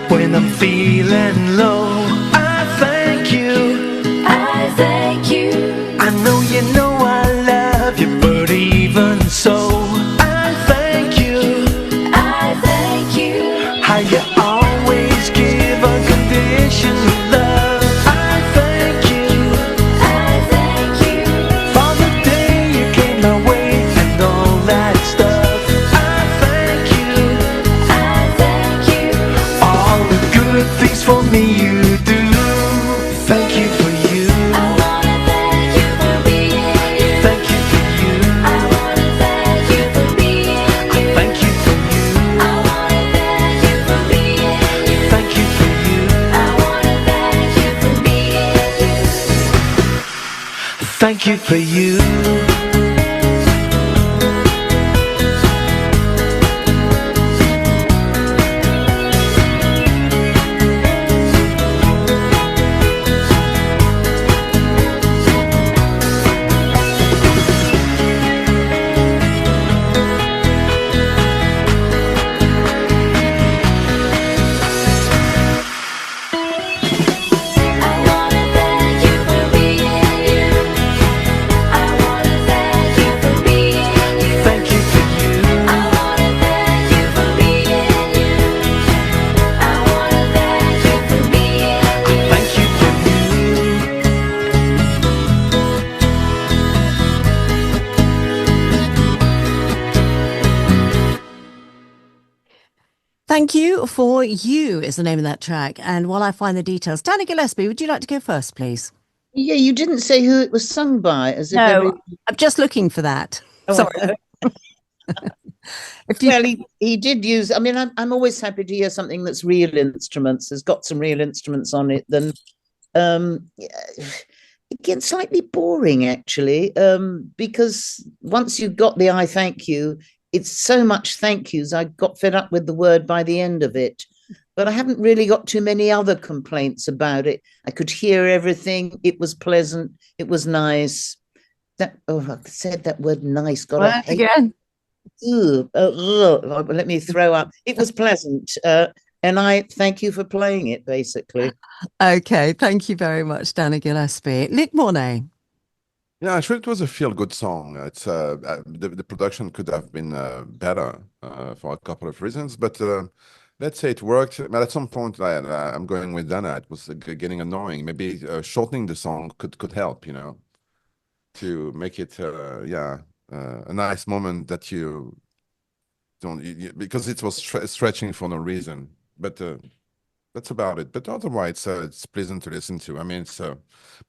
when I'm feeling low. I thank you. I know you know I love you, but even so, I thank you. How you always give unconditional love. I thank you for the day you came my way and all that stuff. I thank you all the good things for me you do. Thank you for you. I wanna thank you for being you. Thank you for you. I wanna thank you for being you. Thank you for you. I wanna thank you for being you. Thank you for you. I wanna thank you for being you. Thank you for you. Thank You for You is the name of that track. And while I find the details, Danny Gillespie, would you like to go first, please? Yeah, you didn't say who it was sung by, as if No, I'm just looking for that. Sorry. Well, he did use. I mean, I'm always happy to hear something that's real instruments. Has got some real instruments on it. Then, again, slightly boring actually, because once you've got the "I thank you," it's so much thank yous. I got fed up with the word by the end of it. But I haven't really got too many other complaints about it. I could hear everything. It was pleasant. It was nice. I said that word nice. God, I hate again. Let me throw up. It was pleasant. And I thank you for playing it, basically. Okay, thank you very much, Dana Gillespie. Luke Mornay. Yeah, actually, it was a feel-good song. It's the production could have been better for a couple of reasons, but let's say it worked. But at some point, I'm going with Dana. It was getting annoying. Maybe shortening the song could help, to make it a nice moment that you don't because it was stretching for no reason. But that's about it. But otherwise, it's pleasant to listen to. I mean, it's a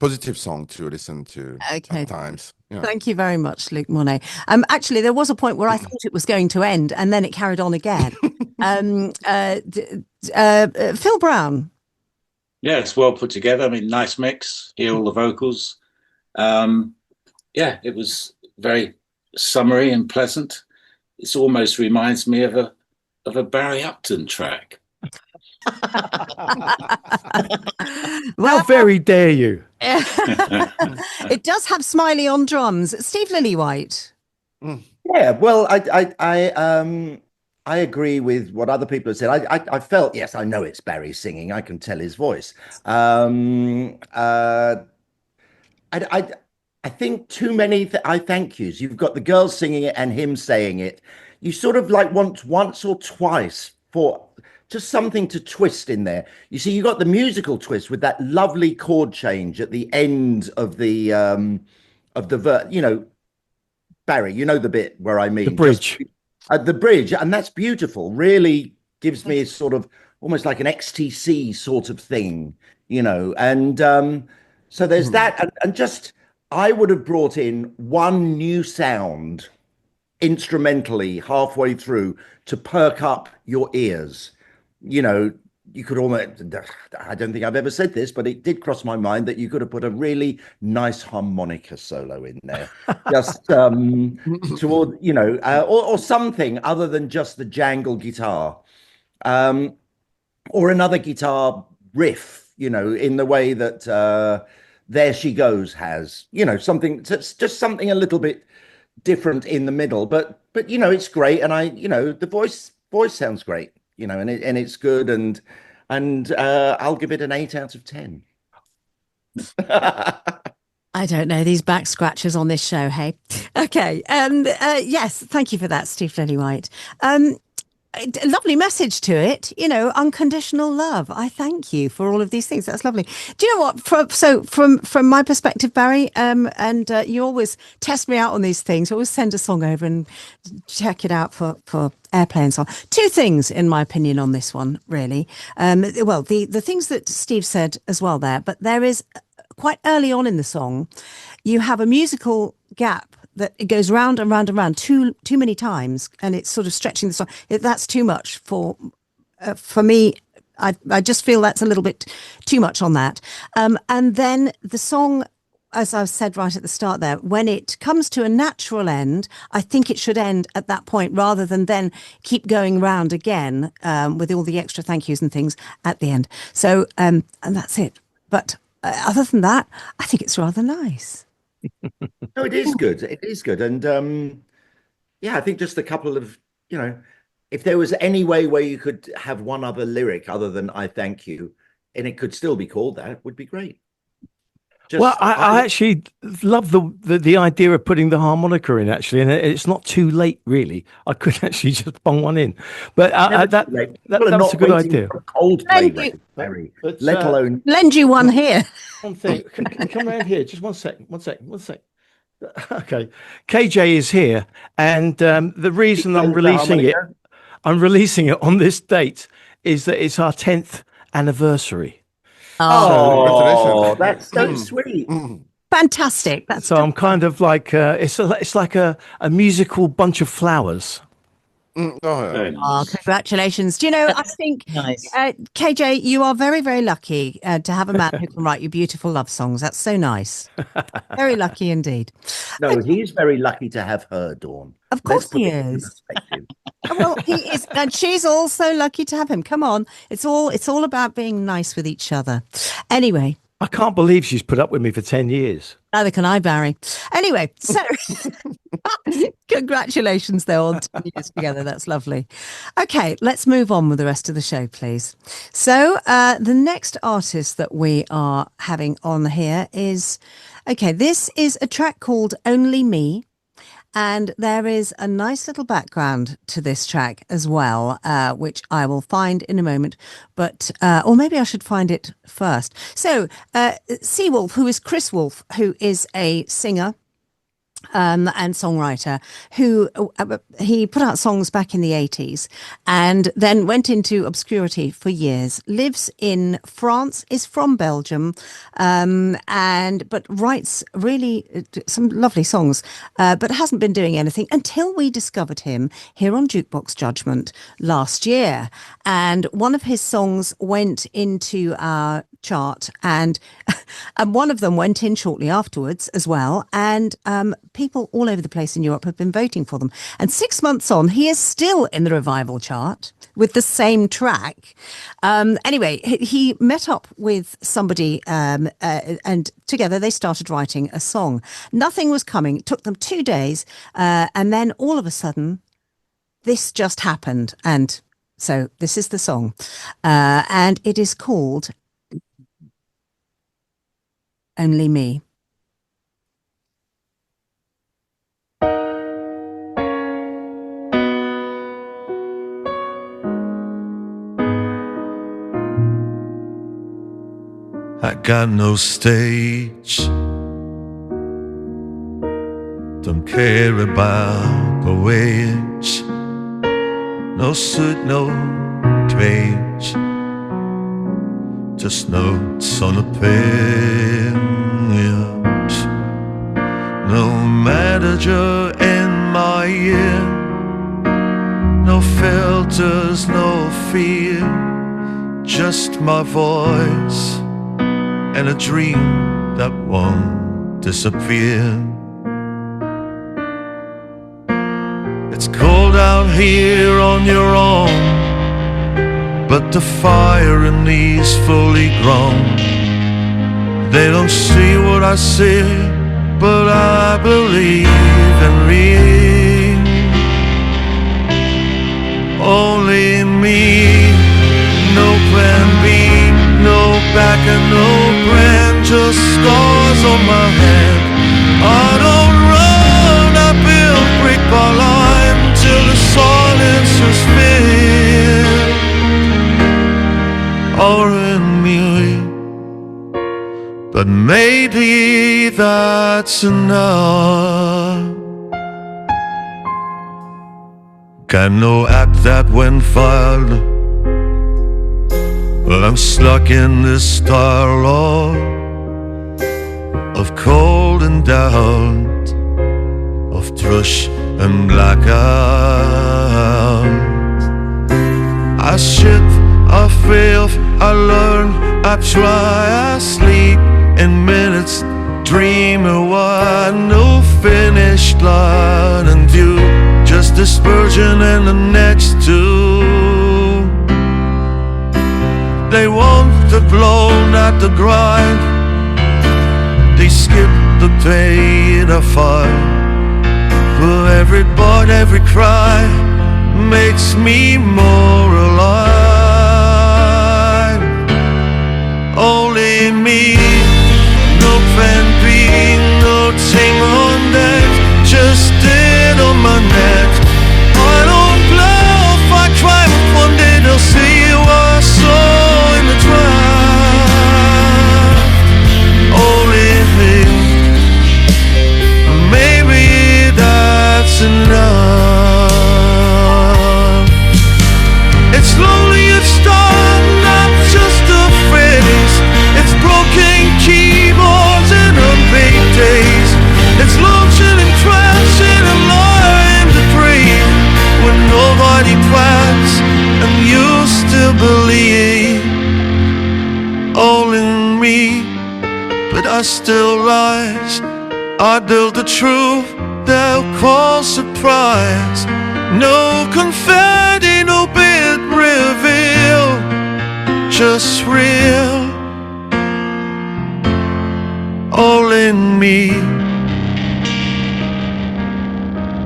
positive song to listen to at times. Yeah. Thank you very much, Luke Mornay. Actually, there was a point where I thought it was going to end, and then it carried on again. Phill Brown. Yeah, it's well put together. I mean, nice mix. Hear all the vocals. Yeah, it was very summery and pleasant. It almost reminds me of a Barry Upton track. How very dare you? It does have Smiley on drums. Steve Lillywhite. Yeah, well, I agree with what other people have said. I felt, yes, I know it's Barry singing. I can tell his voice. I think too many I thank yous. You've got the girls singing it and him saying it. You sort of like want once or twice for just something to twist in there. You see, you got the musical twist with that lovely chord change at the end of the Barry, you know the bit where I mean the bridge. The bridge, and that's beautiful. Really gives me a sort of almost like an XTC sort of thing, and so there's that, and just I would have brought in one new sound instrumentally halfway through to perk up your ears. You could almost, I don't think I've ever said this, but it did cross my mind that you could have put a really nice harmonica solo in there, just toward, or something other than just the jangle guitar, or another guitar riff, in the way that There She Goes has, something, just something a little bit different in the middle, but it's great, and the voice sounds great. And it's good, and I'll give it an 8 out of 10. I don't know these back scratchers on this show. Hey, okay, yes, thank you for that, Steve Lillywhite. A lovely message to it, unconditional love. I thank you for all of these things. That's lovely. Do you know what? From my perspective, Barry, and you always test me out on these things. Always send a song over and check it out for airplay and so on. 2 things, in my opinion, on this one, really. Well, the things that Steve said as well there, but there is quite early on in the song, you have a musical gap that it goes round and round and round too many times, and it's sort of stretching the song. That's too much for me. I just feel that's a little bit too much on that. And then the song, as I've said right at the start there, when it comes to a natural end, I think it should end at that point rather than then keep going round again with all the extra thank yous and things at the end. So, and that's it. But other than that, I think it's rather nice. No, it is good. It is good. And I think just a couple of, if there was any way where you could have one other lyric other than I thank you, and it could still be called that, would be great. I actually love the idea of putting the harmonica in, actually, and it's not too late, really. I could actually just bong one in, but that was a good idea. Barry, let alone lend you one here. One thing, come around here, just one second. Okay, KJ is here, and the reason I'm releasing it on this date is that it's our 10th anniversary. Oh, that's so sweet. Fantastic. So I'm kind of like it's like a musical bunch of flowers. Congratulations. Do you know, I think Nice. KJ, you are very, very lucky to have a man who can write you beautiful love songs. That's so nice. Very lucky indeed. No, he's very lucky to have her, Dawn. Of course he is. Well, he is, and she's also lucky to have him. Come on, it's all about being nice with each other. Anyway, I can't believe she's put up with me for 10 years. Neither can I, Barry. Anyway, so congratulations, though, on 10 years together. That's lovely. Okay, let's move on with the rest of the show, please. So the next artist that we are having on here is, okay, this is a track called Only Me. And there is a nice little background to this track as well, which I will find in a moment. But, or maybe I should find it first. So, Seawolf, who is Chris Wolf, who is a singer and songwriter, who he put out songs back in the 80s and then went into obscurity for years, lives in France, is from Belgium, but writes really some lovely songs, but hasn't been doing anything until we discovered him here on Jukebox Judgment last year. And one of his songs went into our chart, and one of them went in shortly afterwards as well, and people all over the place in Europe have been voting for them. And 6 months on, he is still in the revival chart with the same track. Anyway, he met up with somebody and together they started writing a song. Nothing was coming. It took them 2 days. And then all of a sudden, this just happened. And so this is the song. And it is called Only Me. I got no stage, don't care about the wage, no suit, no page, just notes on a page. No manager in my ear, no filters, no fear, just my voice and a dream that won't disappear. It's cold out here on your own, but the fire in me's fully grown. They don't see what I see, but I believe and read. Only me, no plan B, no back and no brand, just scars on my hand. I don't run, I build brick by line till the silence is filled. Or in me, but maybe that's enough. Can no act that when filed, well, I'm stuck in this starlord of cold and doubt, of thrush and blackout. I shift, I fail, I learn, I try, I sleep in minutes, dream a while, no finished line in view, just dispersion and the next two. They want the glow, not the grind. They skip the pain I find. But every bite, every cry makes me more alive. Only me, no plan B, no ting on that, just dead on my neck. I don't bluff, I cry, but one day they'll see what I saw in the draft. Only me, maybe that's enough. It's lonely, it's dark, not just a phrase. It's broken keyboards and unpaid days. It's launching and crashing and lying to breathe when nobody plans and you still believe. Only me, but I still rise. I build the truth they'll call surprise. No confetti, no bit reveal, just real. me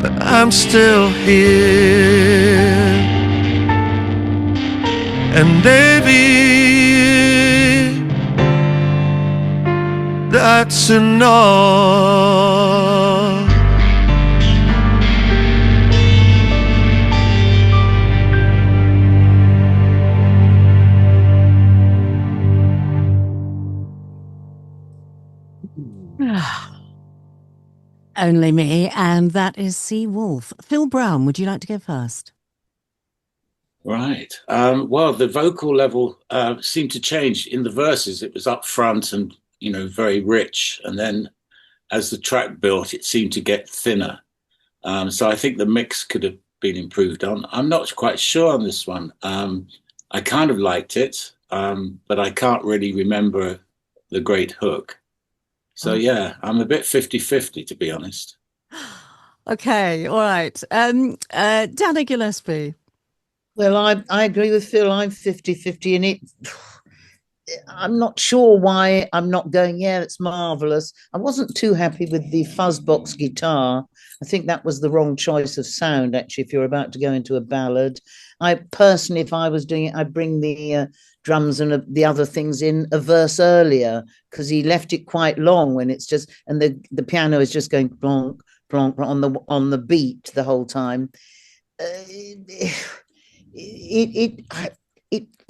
that I'm still here. And maybe that's enough. Only me, and that is Sea Wolf. Phill Brown, would you like to go first? Right. Well, the vocal level seemed to change in the verses. It was up front and, very rich. And then as the track built, it seemed to get thinner. So I think the mix could have been improved on. I'm not quite sure on this one. I kind of liked it, but I can't really remember the great hook. So, yeah, I'm a bit 50-50, to be honest. Okay, all right. Dana Gillespie. Well, I agree with Phill. I'm 50-50 and I'm not sure why I'm not going, yeah, it's marvellous. I wasn't too happy with the fuzzbox guitar. I think that was the wrong choice of sound, actually, if you're about to go into a ballad. I personally, if I was doing it, I'd bring the drums and the other things in a verse earlier, because he left it quite long when it's just, and the piano is just going plonk, plonk on the beat the whole time.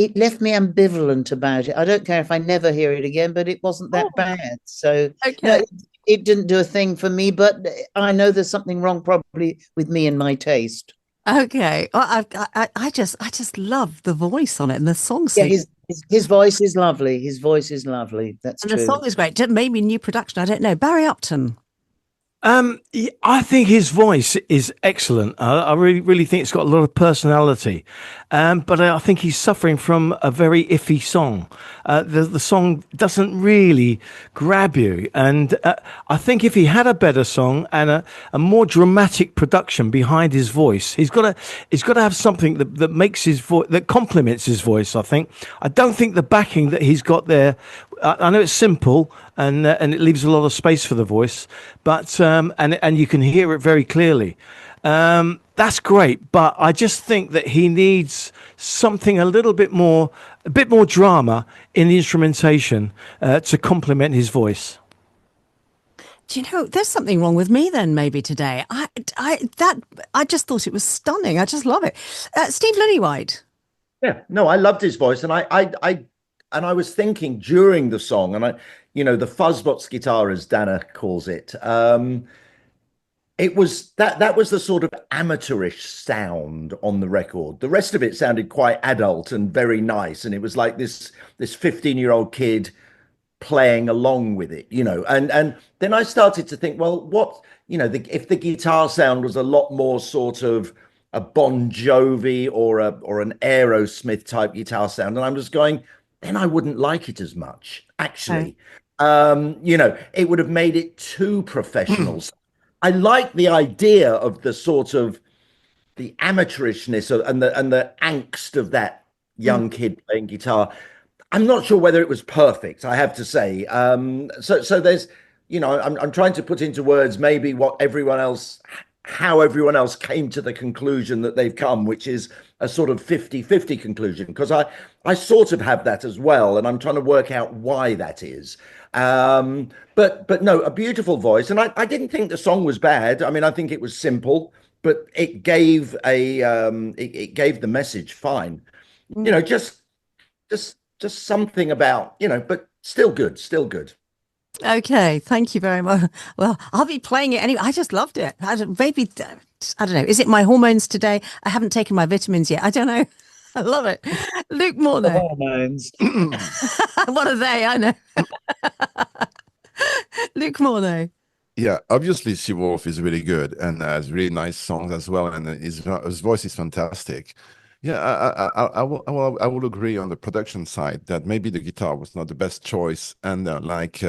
It left me ambivalent about it. I don't care if I never hear it again, but it wasn't that bad. So no, it didn't do a thing for me, but I know there's something wrong probably with me and my taste. Okay. Well, I just love the voice on it and the song. Yeah, his voice is lovely. His voice is lovely. That's and true. The song is great. Maybe new production. I don't know. Barry Upton. I think his voice is excellent. I really think it's got a lot of personality. But I think he's suffering from a very iffy song. The song doesn't really grab you. And I think if he had a better song and a more dramatic production behind his voice, he's got to have something that makes his voice, that complements his voice, I think. I don't think the backing that he's got there, I know it's simple and it leaves a lot of space for the voice, but and you can hear it very clearly. That's great, but I just think that he needs something a bit more drama in the instrumentation to complement his voice. Do you know, there's something wrong with me then maybe today. I just thought it was stunning. I just love it. Steve Lillywhite. Yeah, no, I loved his voice, and I was thinking during the song, and the fuzzbox guitar, as Dana calls it, it was that was the sort of amateurish sound on the record. The rest of it sounded quite adult and very nice, and it was like this 15-year-old kid playing along with it, and then I started to think, well, what, if the guitar sound was a lot more sort of a Bon Jovi or an Aerosmith type guitar sound, and I'm just going, then I wouldn't like it as much, actually. It would have made it too professional. I like the idea of the sort of the amateurishness and the angst of that young kid playing guitar. I'm not sure whether it was perfect, I have to say. So there's, I'm trying to put into words maybe how everyone else came to the conclusion that they've come, which is a sort of 50-50 conclusion, because I sort of have that as well, and I'm trying to work out why that is. But no, a beautiful voice, and I didn't think the song was bad. I mean, I think it was simple, but it gave it gave the message fine. Just something about, but still good. Okay, thank you very much. Well, I'll be playing it anyway. I just loved it. I don't know. Is it my hormones today? I haven't taken my vitamins yet. I don't know. I love it. Luke Mornay. Hormones. What are they? I know. Luke Mornay. Yeah, obviously Sea Wolf is really good and has really nice songs as well, and his voice is fantastic. Yeah, I will agree on the production side that maybe the guitar was not the best choice, and like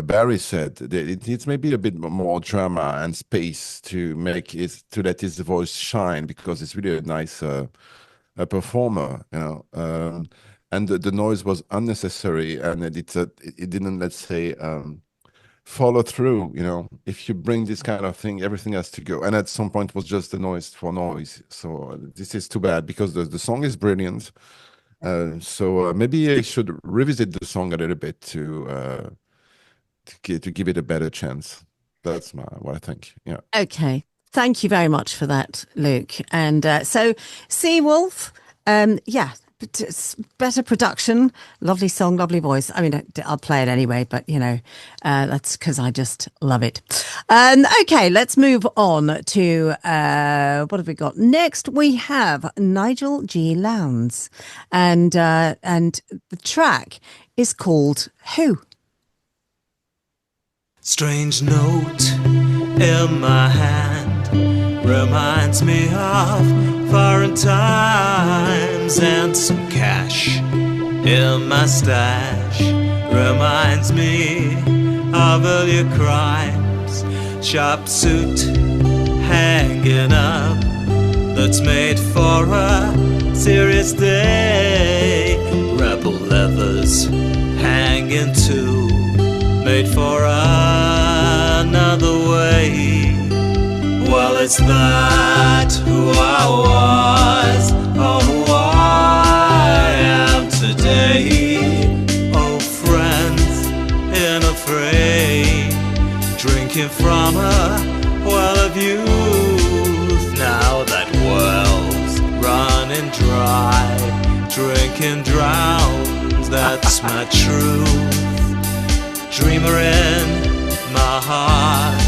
Barry said, it needs maybe a bit more drama and space to let his voice shine, because it's really a nice a performer, and the noise was unnecessary, and it didn't, let's say, follow through. If you bring this kind of thing, everything has to go. And at some point was just the noise for noise. So this is too bad, because the song is brilliant. So maybe I should revisit the song a little bit to give it a better chance. That's what I think. Yeah. Okay. Thank you very much for that, Luke. And so Seawolf, it's better production, lovely song, lovely voice. I mean, I'll play it anyway, but that's because I just love it. Okay, let's move on to what have we got next? We have Nigel G. Lowndes, and the track is called Who. Strange note in my hand reminds me of foreign times, and some cash in my stash reminds me of earlier crimes. Sharp suit hanging up that's made for a serious day. Rebel levers hanging too, made for another way. Well, it's not who I was, or who I am today. Oh, friends in a fray, drinking from a well of youth. Now that well's running dry, drinking drowns, that's my truth. Dreamer in my heart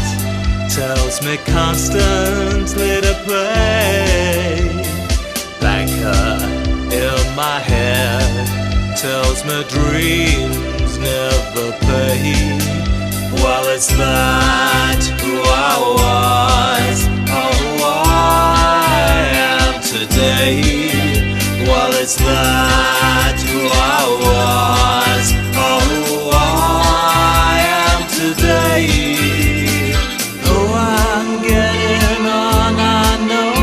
tells me constantly to play. Banker in my head tells me dreams never pay. Well, it's not who I was, or who I am today. Well, it's not who I was, or who I am today. Oh, I'm getting on, I know.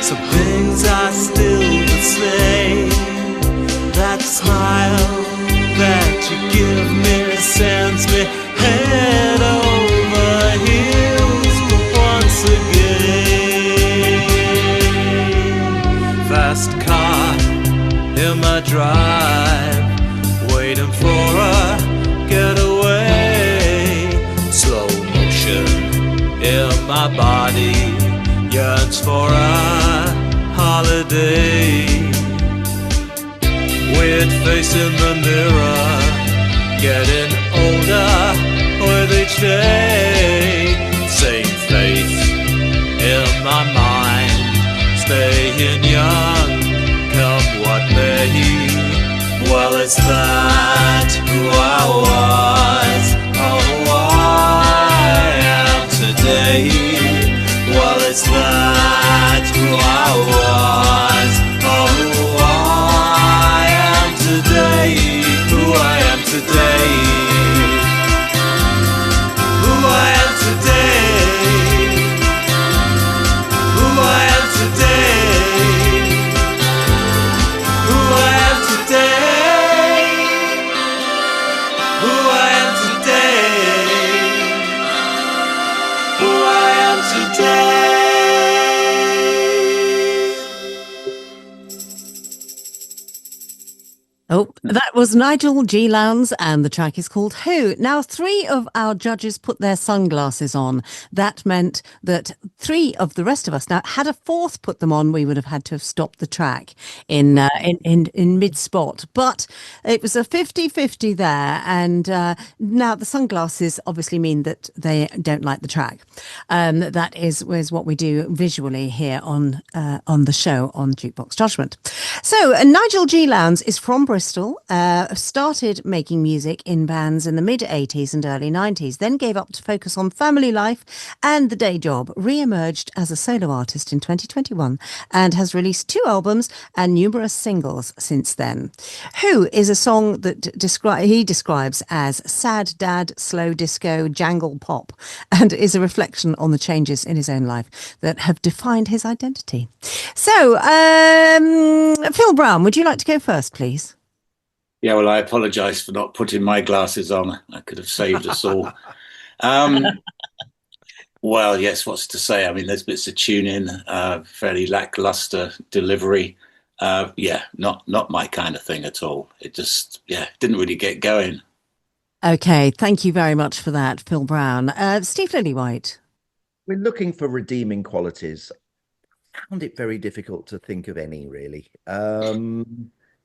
Some things I still would say. That smile that you give me sends me head over heels once again. Fast car in my drive, waiting for a getaway. Slow motion in my body yearns for a holiday. Weird face in the mirror, getting older with each day. Same faith in my mind, staying young, come what may. Well, it's not who I was, or who I am today. Well, it's not who I was, or who I am today. Who I am today. Who I am today. Who I am today. Who I am today. Who I am today. Who I am today. Oh, that was Nigel G. Lowndes, and the track is called Who. Now, 3 of our judges put their sunglasses on. That meant that 3 of the rest of us, now, had a 4th put them on, we would have had to have stopped the track in mid-spot. But it was a 50-50 there, and now the sunglasses obviously mean that they don't like the track. That is what we do visually here on the show on Jukebox Judgment. So, Nigel G. Lowndes is from Bristol. Started making music in bands in the mid-80s and early 90s, then gave up to focus on family life and the day job, re-emerged as a solo artist in 2021 and has released 2 albums and numerous singles since then. Who is a song that he describes as sad dad, slow disco, jangle pop, and is a reflection on the changes in his own life that have defined his identity. So, Phill Brown, would you like to go first, please? Yeah, well, I apologise for not putting my glasses on. I could have saved us all. Well, yes, what's to say? I mean, there's bits of tuning, fairly lackluster delivery. Yeah, not my kind of thing at all. It just, didn't really get going. Okay, thank you very much for that, Phill Brown. Steve Lillywhite. We're looking for redeeming qualities. I found it very difficult to think of any, really.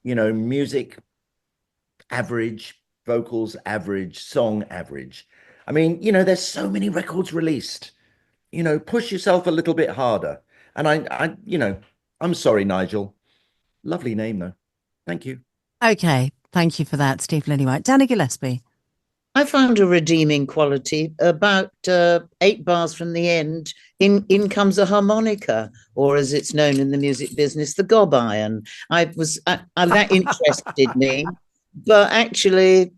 Music average, vocals average, song average. I mean, there's so many records released. Push yourself a little bit harder. And I'm sorry, Nigel. Lovely name, though. Thank you. Okay, thank you for that, Steve Lillywhite. Danny Gillespie. I found a redeeming quality. About 8 bars from the end, in comes a harmonica, or as it's known in the music business, the gob iron. That interested me, but actually,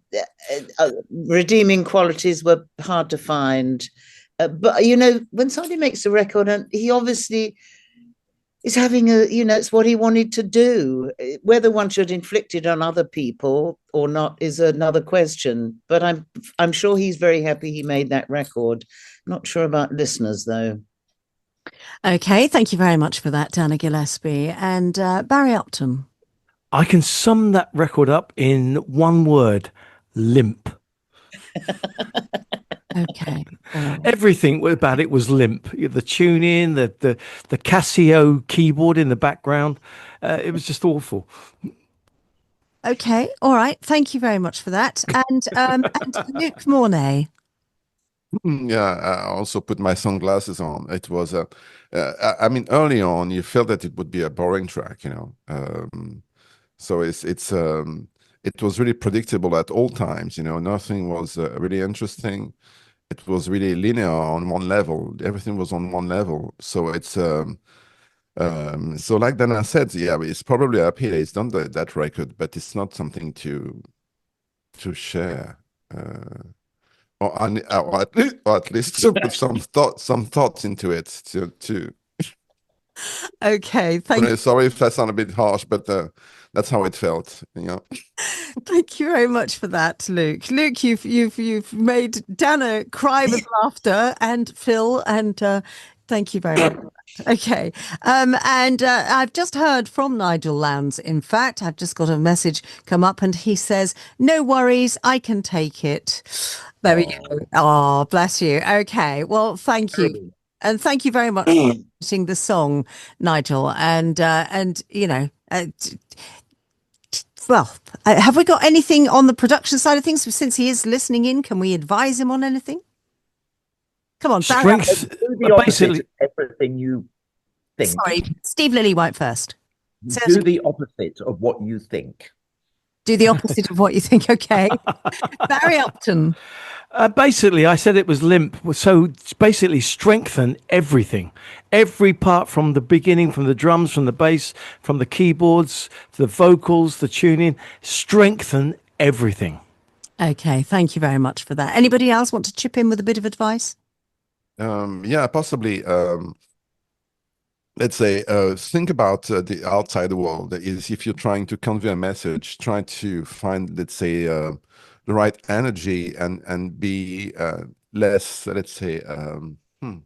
redeeming qualities were hard to find. But when somebody makes a record, and he obviously is having it's what he wanted to do. Whether one should inflict it on other people or not is another question. But I'm sure he's very happy he made that record. Not sure about listeners, though. Okay, thank you very much for that, Dana Gillespie. And Barry Upton. I can sum that record up in one word: limp. Okay. Everything about it was limp. The tuning, the Casio keyboard in the background. It was just awful. Okay. All right. Thank you very much for that. And Luke Mornay. Yeah, I also put my sunglasses on. It was early on, you felt that it would be a boring track, So it was really predictable at all times. Nothing was really interesting. It was really linear on one level. Everything was on one level. So it's so like Dana said, it's probably a pity it's done that record, but it's not something to share. Or at least to put some thoughts into it to Okay, thank you. Sorry if that sounded a bit harsh, but that's how it felt. Thank you very much for that, Luke. Luke, you've made Dana cry with laughter, and Phill, and thank you very much. Okay, and I've just heard from Nigel Lowndes. In fact, I've just got a message come up, and he says, "No worries, I can take it." There we go. Oh, bless you. Okay, well, thank you. And thank you very much for singing the song, Nigel. And have we got anything on the production side of things? Since he is listening in, can we advise him on anything? Come on, Barry. Basically, everything you think. Sorry, Steve Lillywhite first. Do the opposite of what you think. Do the opposite of what you think. Okay. Barry Upton. Basically, I said it was limp. So basically, strengthen everything. Every part from the beginning, from the drums, from the bass, from the keyboards, to the vocals, the tuning. Strengthen everything. Okay, thank you very much for that. Anybody else want to chip in with a bit of advice? Possibly. Let's say, think about the outside world. Is if you're trying to convey a message, try to find, let's say, the right energy and be less, let's say, you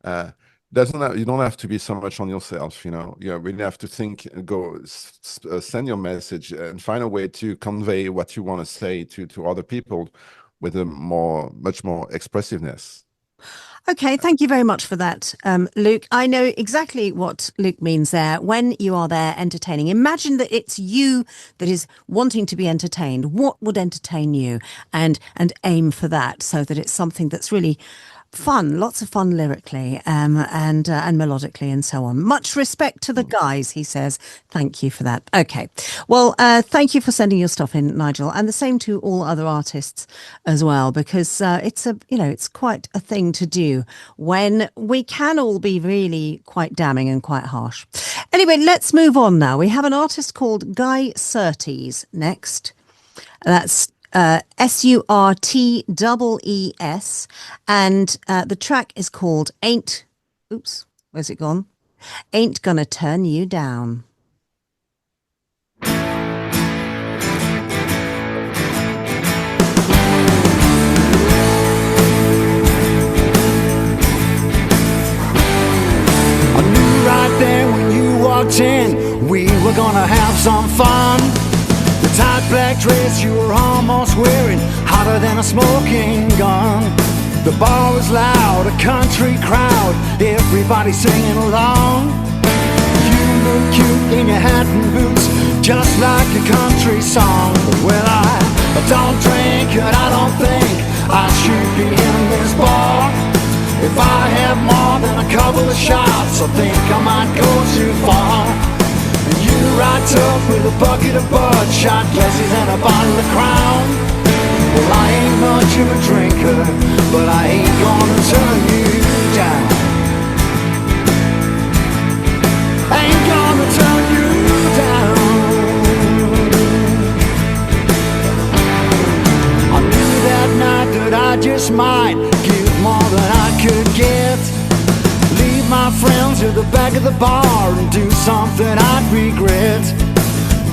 don't have to be so much on yourself. You really have to think, send your message and find a way to convey what you want to say to other people with much more expressiveness. Okay, thank you very much for that, Luke. I know exactly what Luke means there. When you are there entertaining, imagine that it's you that is wanting to be entertained. What would entertain you? And aim for that so that it's something that's really fun, lots of fun lyrically and melodically and so on. Much respect to the guys, he says. Thank you for that. Okay. Well, thank you for sending your stuff in, Nigel, and the same to all other artists as well, because it's quite a thing to do when we can all be really quite damning and quite harsh. Anyway, let's move on now. We have an artist called Guy Surtees next. That's Surtees, and the track is called Where's it gone? Ain't Gonna Turn You Down. pretend we were gonna have some fun. The tight black dress you were almost wearing, hotter than a smoking gun. The bar was loud, a country crowd, everybody singing along. You look cute in your hat and boots, just like a country song. Well, I don't drink and I don't think I should be in this bar. If I have more than a couple of shots, I think I might go too far. You right up with a bucket of bud, shot glasses and a bottle of Crown. Well, I ain't much of a drinker, but I ain't gonna turn you down. Ain't gonna turn you down. I knew that night that I just might give more than I could get. Leave my friends at the back of the bar and do something I'd regret.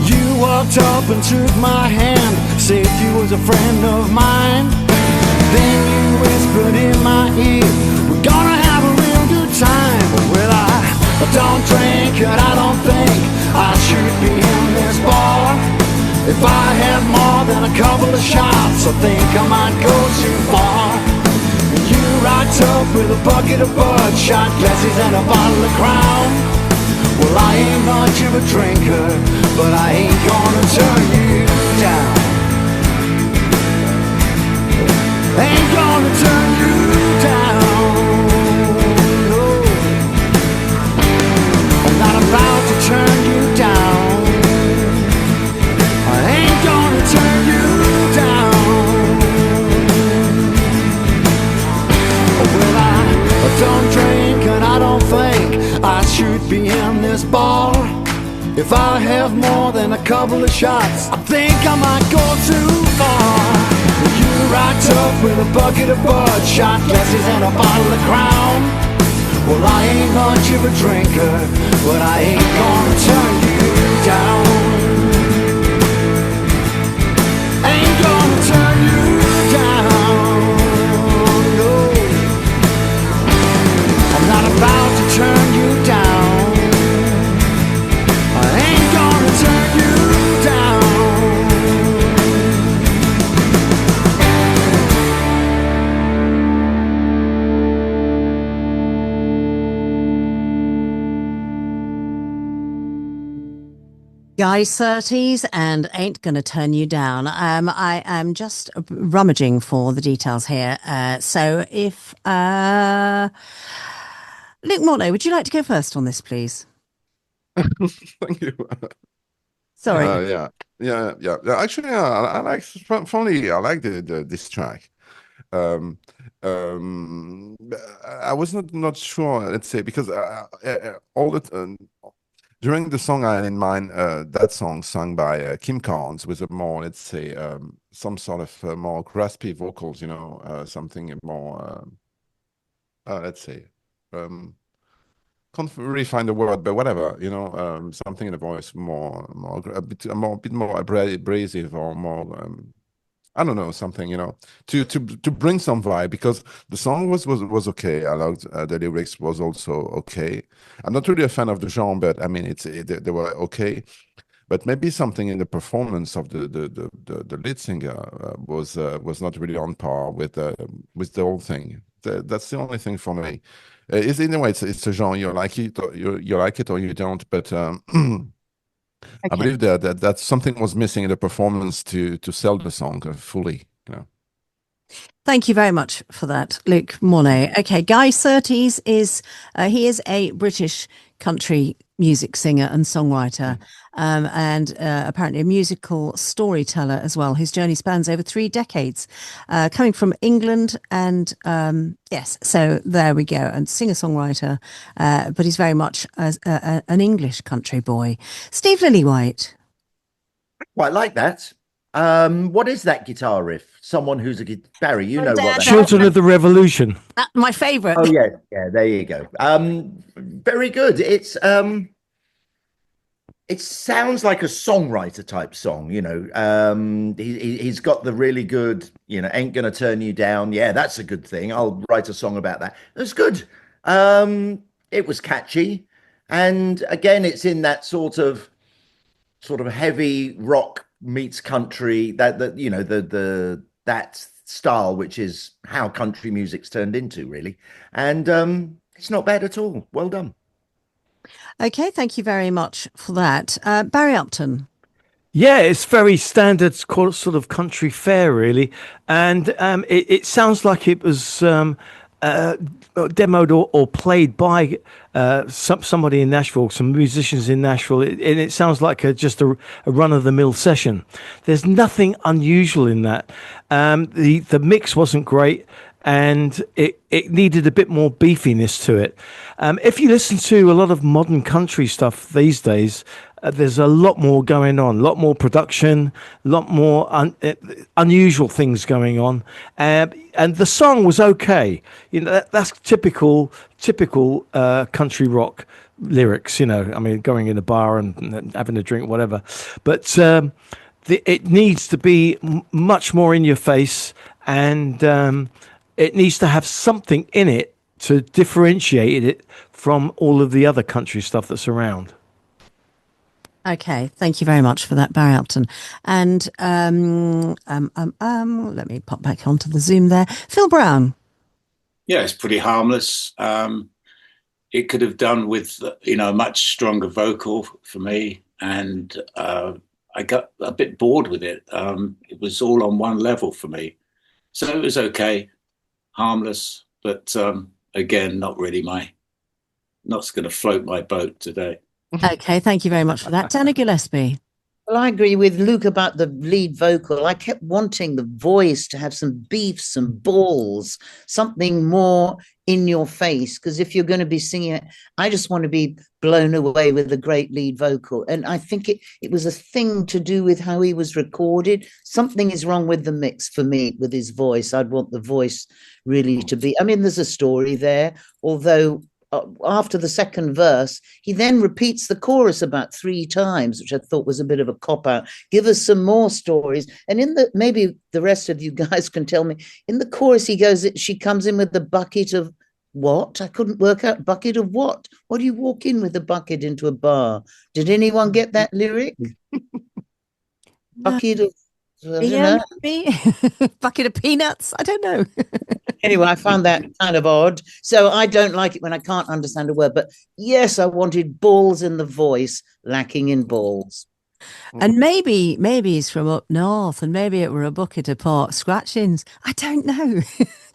You walked up and took my hand, said you was a friend of mine. Then you whispered in my ear, we're gonna have a real good time. Well, I don't drink and I don't think I should be in this bar. If I have more than a couple of shots, I think I might go too far. You right up with a bucket of bud, shot glasses and a bottle of Crown. Well, I ain't much of a drinker, but I ain't gonna turn you down. Ain't gonna turn you down. No. I'm not about to turn you down. I ain't gonna turn you down. Well, I don't drink and I don't think I should be in this bar. If I have more than a couple of shots, I think I might go too far. You right up with a bucket of bud, shot glasses and a bottle of Crown. Well, I ain't much of a drinker, but I ain't gonna turn you down. Ain't gonna turn you down. No, I'm not about to turn you down. I ain't gonna turn you down. Guy 30s and Ain't Gonna Turn You Down. I am just rummaging for the details here. So if Luke Mornay, would you like to go first on this, please? Thank you. Sorry. Yeah. Actually, I like. Funny, I like this track. I was not sure. Let's say because all the during the song I had in mind, that song sung by Kim Carnes with a more, let's say, some sort of more graspy vocals. You know, something more. Let's say. Can't really find the word, but whatever, you know, something in the voice a bit more abrasive or more, I don't know, something, you know, to bring some vibe, because the song was okay. I liked the lyrics was also okay. I'm not really a fan of the genre, but I mean, they were okay. But maybe something in the performance of the lead singer was not really on par with the whole thing. That's the only thing for me. It's in a way, it's a genre, you like it or you like it or you don't. But I believe that something was missing in the performance to sell the song fully. You know. Thank you very much for that, Luke Mornay. Okay, Guy Surtees is he is a British country music singer and songwriter, and apparently a musical storyteller as well. His journey spans over 3 decades, coming from England, and yes, so there we go, and singer-songwriter, but he's very much an English country boy. Steve Lillywhite. Quite like that. What is that guitar riff? Someone who's Barry, you know what that is. Children of the Revolution. My favourite. Oh yeah, there you go. Very good. It sounds like a songwriter type song, you know. He's got the really good, you know, Ain't Gonna Turn You Down. Yeah, that's a good thing. I'll write a song about that. That's good. It was catchy. And again, it's in that sort of heavy rock meets country, that you know, that style, which is how country music's turned into, really. And it's not bad at all. Well done. Okay, thank you very much for that. Barry Upton. Yeah, it's very standard sort of country fare, really, and it sounds like it was demoed or played by somebody in Nashville, some musicians in Nashville, and it sounds like just a run-of-the-mill session. There's nothing unusual in that. The mix wasn't great, and it needed a bit more beefiness to it. If you listen to a lot of modern country stuff these days, there's a lot more going on, a lot more production, a lot more unusual things going on, and the song was okay. You know, that's typical country rock lyrics. You know, I mean, going in a bar and having a drink, whatever. But it needs to be much more in your face, and it needs to have something in it to differentiate it from all of the other country stuff that's around. Okay, thank you very much for that, Barry Upton. And let me pop back onto the Zoom there. Phill Brown. Yeah, it's pretty harmless. It could have done with, you know, a much stronger vocal for me, and I got a bit bored with it. It was all on one level for me, so it was okay, harmless, but again, not going to float my boat today. Okay, thank you very much for that. Dana Gillespie. Well, I agree with Luke about the lead vocal. I kept wanting the voice to have some beef, some balls, something more in your face. Because if you're going to be singing it, I just want to be blown away with a great lead vocal. And I think it was a thing to do with how he was recorded. Something is wrong with the mix for me with his voice. I'd want the voice really to be, I mean, there's a story there, although after the second verse, he then repeats the chorus about 3 times, which I thought was a bit of a cop-out. Give us some more stories. And maybe the rest of you guys can tell me, in the chorus, she comes in with the bucket of what? I couldn't work out. Bucket of what? What do you walk in with a bucket into a bar? Did anyone get that lyric? Bucket of... bucket of peanuts. I don't know. Anyway, I found that kind of odd. So I don't like it when I can't understand a word. But yes, I wanted balls in the voice, lacking in balls. And maybe he's from up north, and maybe it were a bucket of pork scratchings. I don't know.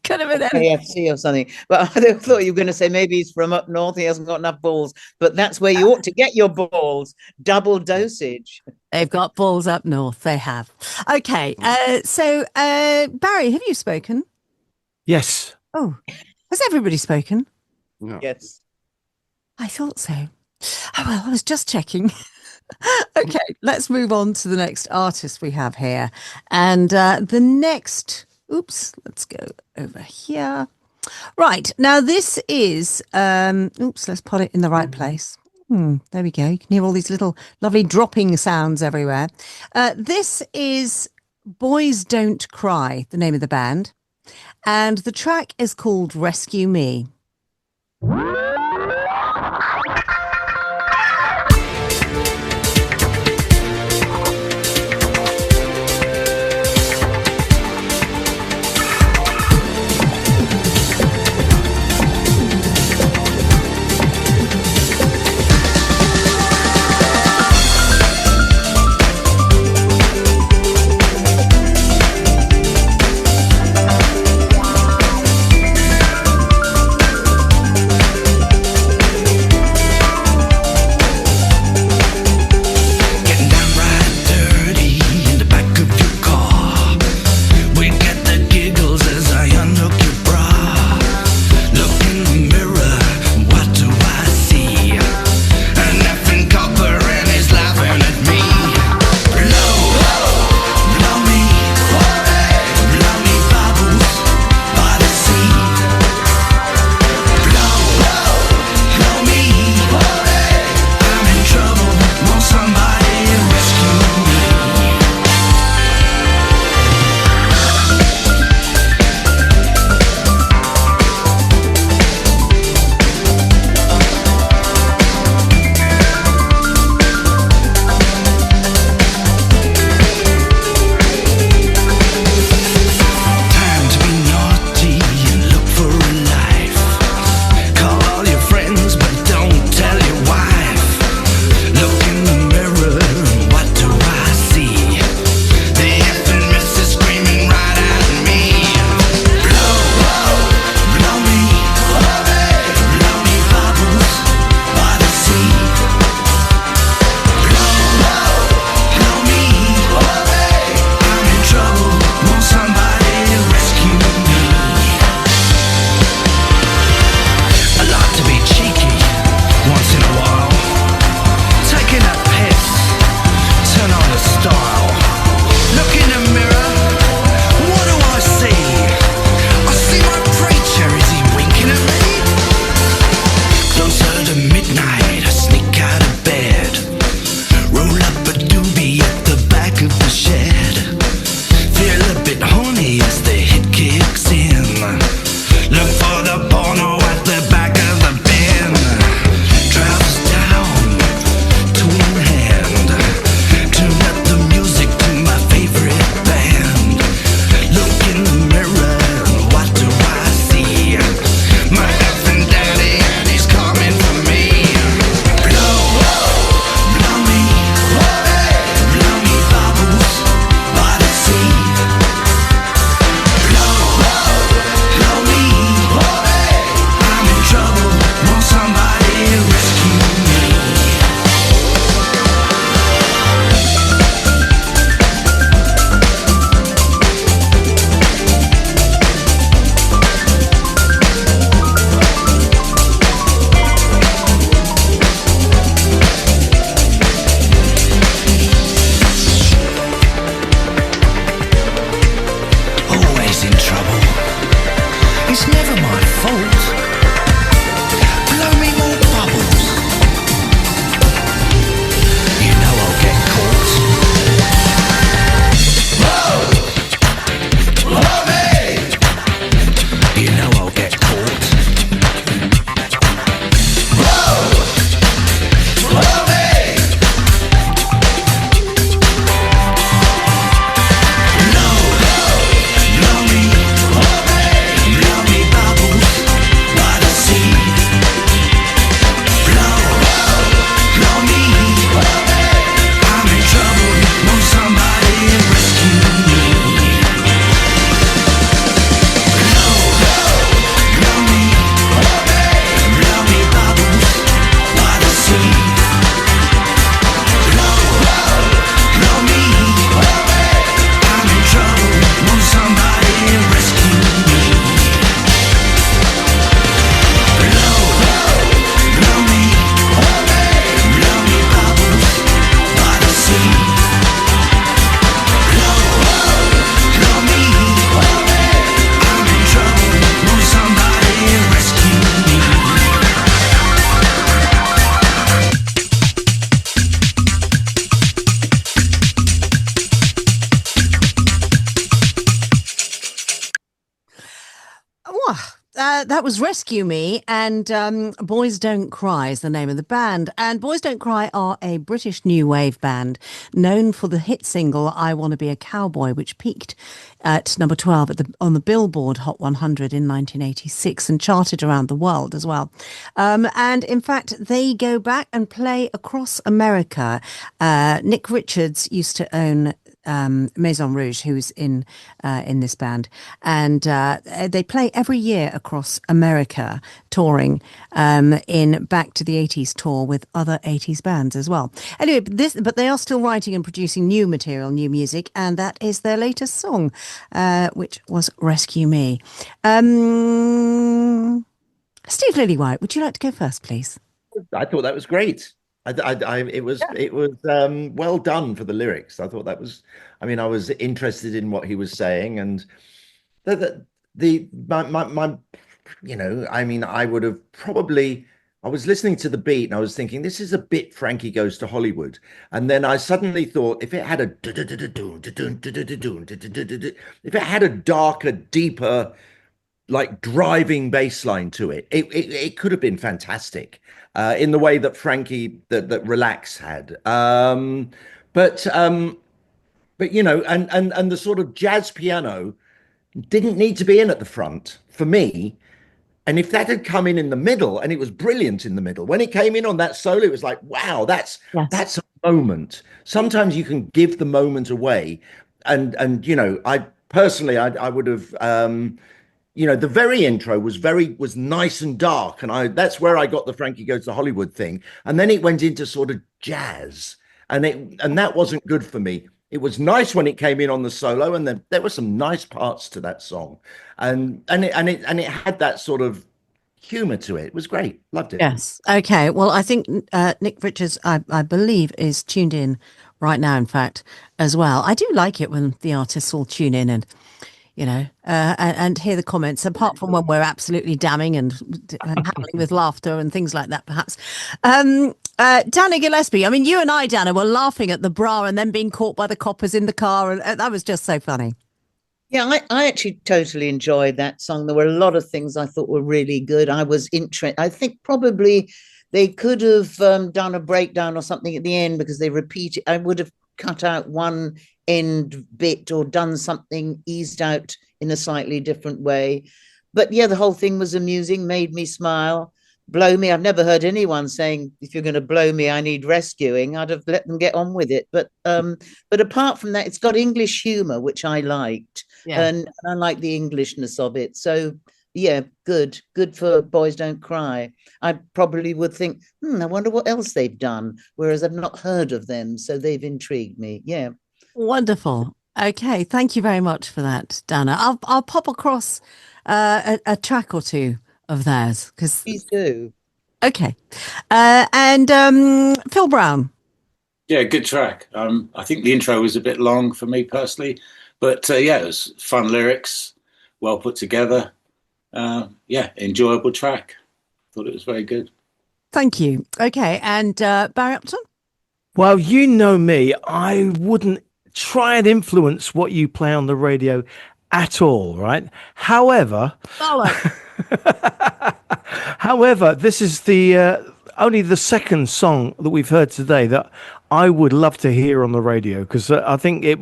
Could have been KFC or something. But I thought you were going to say maybe he's from up north. He hasn't got enough balls. But that's where you ought to get your balls. Double dosage. They've got balls up north. They have. Okay. So Barry, have you spoken? Yes. Oh, has everybody spoken? Yeah. Yes. I thought so. Oh, well, I was just checking. Okay, let's move on to the next artist we have here. And the next, let's go over here. Right, now this is, let's put it in the right place. There we go. You can hear all these little lovely dropping sounds everywhere. This is Boys Don't Cry, the name of the band. And the track is called Rescue Me. That was Rescue Me, and Boys Don't Cry is the name of the band. And Boys Don't Cry are a British new wave band known for the hit single I Want to Be a Cowboy, which peaked at number 12 on the Billboard Hot 100 in 1986 and charted around the world as well. And in fact, they go back and play across America. Nick Richards used to own Maison Rouge, who's in this band, and they play every year across America, touring in Back to the 80s tour with other 80s bands as well. Anyway, but they are still writing and producing new material, new music, and that is their latest song, which was Rescue Me. Steve Lillywhite, would you like to go first, please? I thought that was great. It was well done for the lyrics. I thought that was, I mean, I was interested in what he was saying, and you know, I mean, I would have probably, I was listening to the beat and I was thinking, this is a bit Frankie Goes to Hollywood. And then I suddenly thought, if it had a darker, deeper, like driving bass line to it, it could have been fantastic in the way that Frankie, that Relax had. But you know, and the sort of jazz piano didn't need to be in at the front for me. And if that had come in the middle, and it was brilliant in the middle, when it came in on that solo, it was like, wow, that's a moment. Sometimes you can give the moment away. And you know, I personally, I would have, you know, the very intro was nice and dark, and that's where I got the Frankie Goes to Hollywood thing. And then it went into sort of jazz, and that wasn't good for me. It was nice when it came in on the solo, and then there were some nice parts to that song, and it had that sort of humor to it. It was great. Loved it. Yes. Okay. Well, I think Nick Richards, I believe, is tuned in right now, in fact, as well. I do like it when the artists all tune in and, you know, and hear the comments, apart from when we're absolutely damning and howling with laughter and things like that, perhaps. Dana Gillespie, I mean, you and I, Dana, were laughing at the bra and then being caught by the coppers in the car, and that was just so funny. Yeah, I actually totally enjoyed that song. There were a lot of things I thought were really good. I was interested. I think probably they could have done a breakdown or something at the end, because they repeat it. I would have cut out one end bit or done something eased out in a slightly different way. But yeah, the whole thing was amusing, made me smile. Blow me. I've never heard anyone saying, if you're going to blow me, I need rescuing. I'd have let them get on with it. But apart from that, it's got English humor, which I liked. Yeah. And I like the Englishness of it. So yeah, good for Boys Don't Cry. I probably would think, I wonder what else they've done, whereas I've not heard of them. So they've intrigued me. Yeah. Wonderful. Okay, thank you very much for that, Dana. I'll pop across a track or two of theirs, because please do. Okay, and Phill Brown. Yeah, good track. I think the intro was a bit long for me personally, but yeah, it was fun lyrics, well put together. Yeah, enjoyable track. Thought it was very good. Thank you. Okay, and Barry Upton. Well, you know me, I wouldn't try and influence what you play on the radio at all, right? However, this is the only the second song that we've heard today that I would love to hear on the radio, because I think it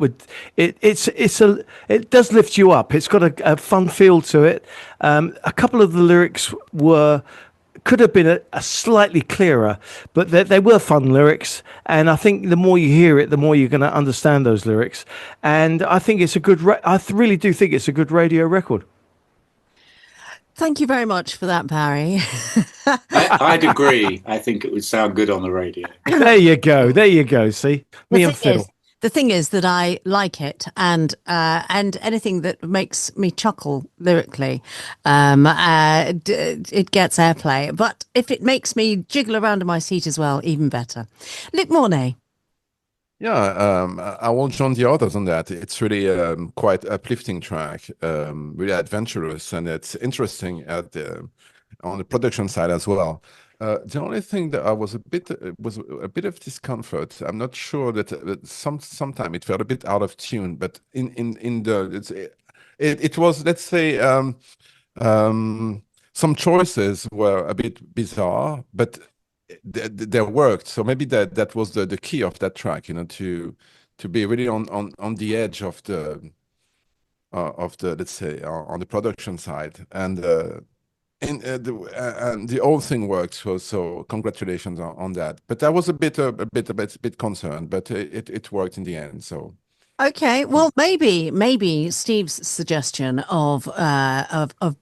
does lift you up. It's got a fun feel to it. A couple of the lyrics could have been a slightly clearer, but they were fun lyrics, and I think the more you hear it, the more you're going to understand those lyrics. And I think it's a good. I really do think it's a good radio record. Thank you very much for that, Parry. I'd agree. I think it would sound good on the radio. There you go. There you go. See, me and Phil. The thing is that I like it, and anything that makes me chuckle lyrically, it gets airplay. But if it makes me jiggle around in my seat as well, even better. Luke Mornay. Yeah, I won't join the others on that. It's really quite uplifting track, really adventurous, and it's interesting on the production side as well. The only thing that I was a bit of discomfort. I'm not sure that sometime it felt a bit out of tune, but it was, let's say, Some choices were a bit bizarre, but they worked. So maybe that was the key of that track, to be really on the edge of the let's say on the production side, and the whole thing worked. So congratulations on that. But I was a bit concerned, but it worked in the end. So. Okay, well, maybe Steve's suggestion of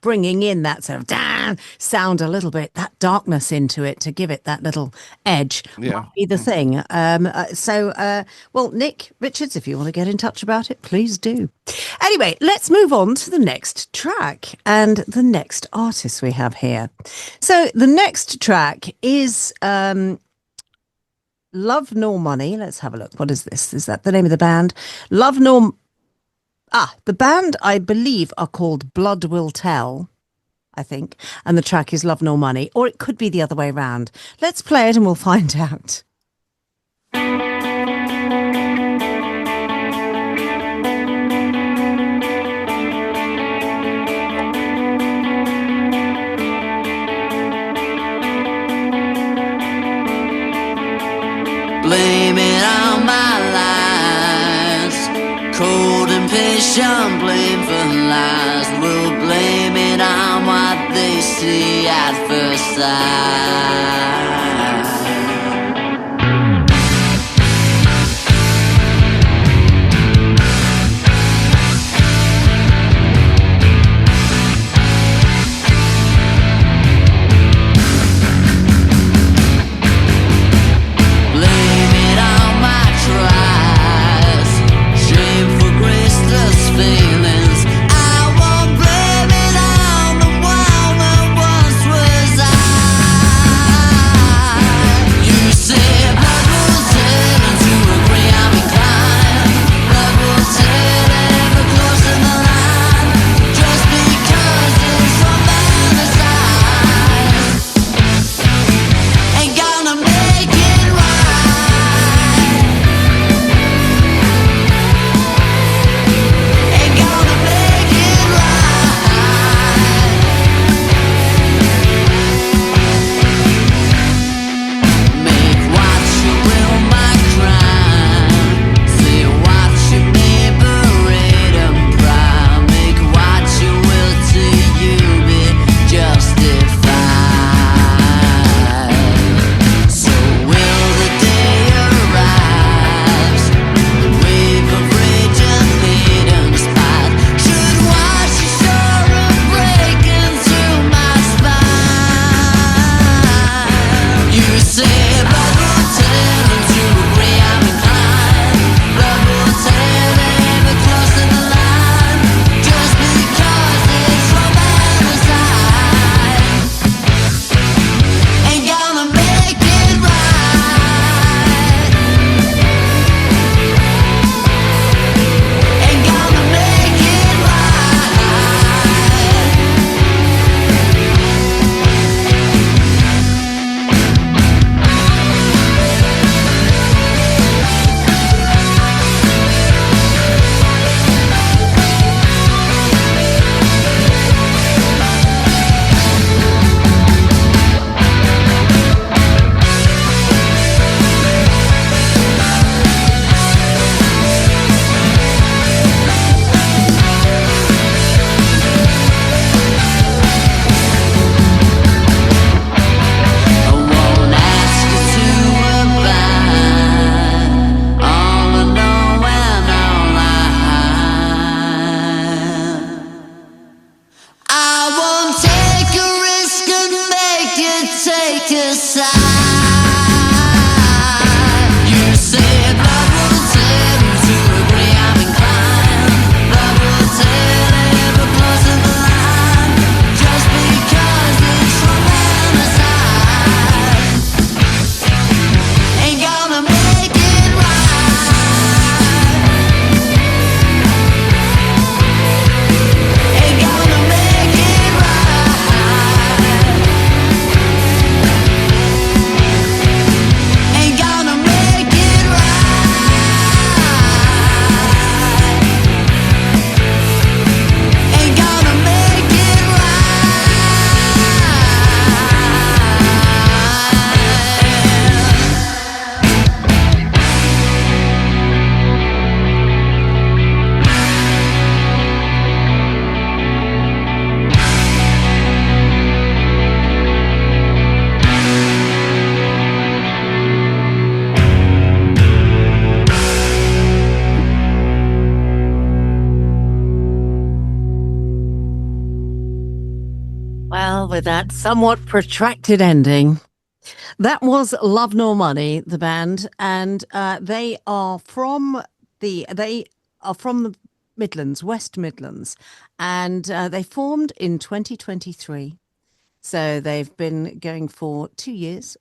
bringing in that sort of sound a little bit, that darkness into it to give it that little edge might be the thing. Well, Nick Richards, if you want to get in touch about it, please do. Anyway, let's move on to the next track and the next artist we have here. So the next track is Love Nor Money. Let's have a look. What is this? Is that the name of the band? The band, I believe, are called Blood Will Tell, I think. And the track is Love Nor Money. Or it could be the other way around. Let's play it and we'll find out. Blame it on my lies, cold and patient, blame for lies. We'll blame it on what they see at first sight. I Well, with that somewhat protracted ending, that was Love Nor Money, the band, and they are from the Midlands, West Midlands, and they formed in 2023. So they've been going for 2 years.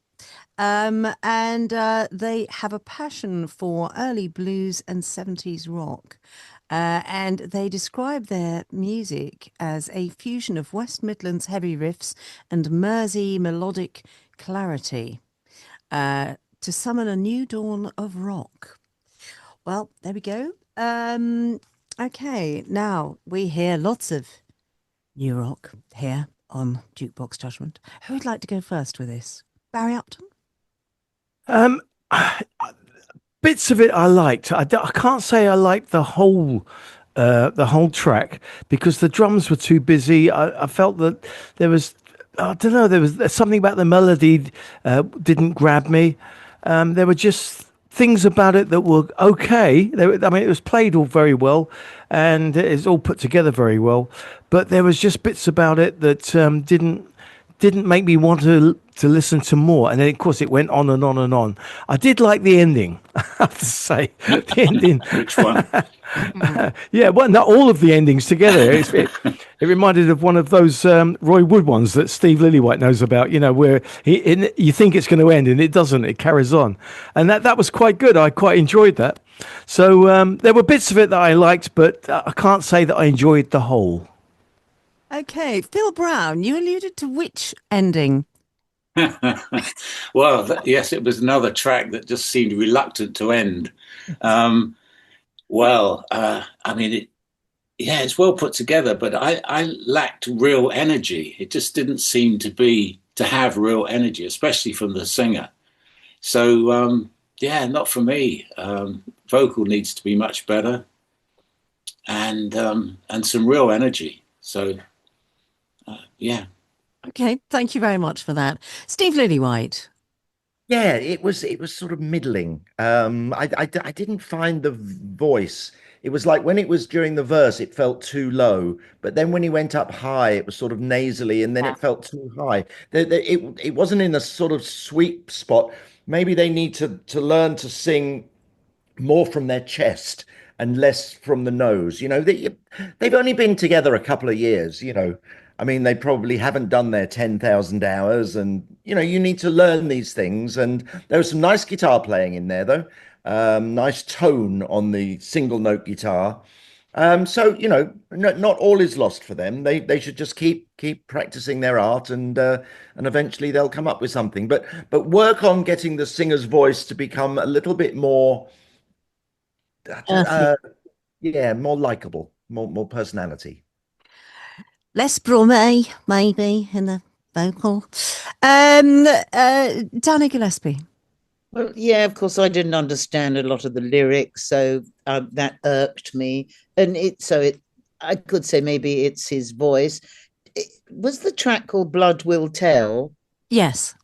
And they have a passion for early blues and 70s rock. And they describe their music as a fusion of West Midlands heavy riffs and Mersey melodic clarity to summon a new dawn of rock. Well, there we go. Okay, now we hear lots of new rock here on Jukebox Judgment. Who would like to go first with this? Barry Upton? Bits of it I liked. I can't say I liked the whole track because the drums were too busy. I felt that there was, I don't know, there was something about the melody didn't grab me. There were just things about it that were okay. I mean, it was played all very well and it's all put together very well, but there was just bits about it that didn't make me want to listen to more. And then, of course, it went on and on and on. I did like the ending, I have to say. The ending. Which one? Yeah, well, not all of the endings together. It reminded of one of those Roy Wood ones that Steve Lillywhite knows about, you know, where you think it's going to end and it doesn't. It carries on. And that was quite good. I quite enjoyed that. So there were bits of it that I liked, but I can't say that I enjoyed the whole. Okay, Phill Brown, you alluded to which ending? Well, yes, it was another track that just seemed reluctant to end. I mean, it's well put together, but I lacked real energy. It just didn't seem to have real energy, especially from the singer. So, not for me. Vocal needs to be much better, and some real energy. So. Yeah. Okay, thank you very much for that. Steve Lillywhite. Yeah, it was sort of middling. I didn't find the voice. It was like when it was during the verse, it felt too low. But then when he went up high, it was sort of nasally, and then it felt too high. It wasn't in a sort of sweet spot. Maybe they need to learn to sing more from their chest and less from the nose. You know, they've only been together a couple of years, you know. I mean, they probably haven't done their 10,000 hours, and you know, you need to learn these things. And there was some nice guitar playing in there, though. Nice tone on the single note guitar. So you know, not all is lost for them. They should just keep practicing their art, and eventually they'll come up with something. But work on getting the singer's voice to become a little bit more, more likable, more personality. Less brume, maybe, in the vocal. Danny Gillespie. Well, yeah, of course, I didn't understand a lot of the lyrics, so that irked me. And I could say maybe it's his voice. Was the track called Blood Will Tell? Yes.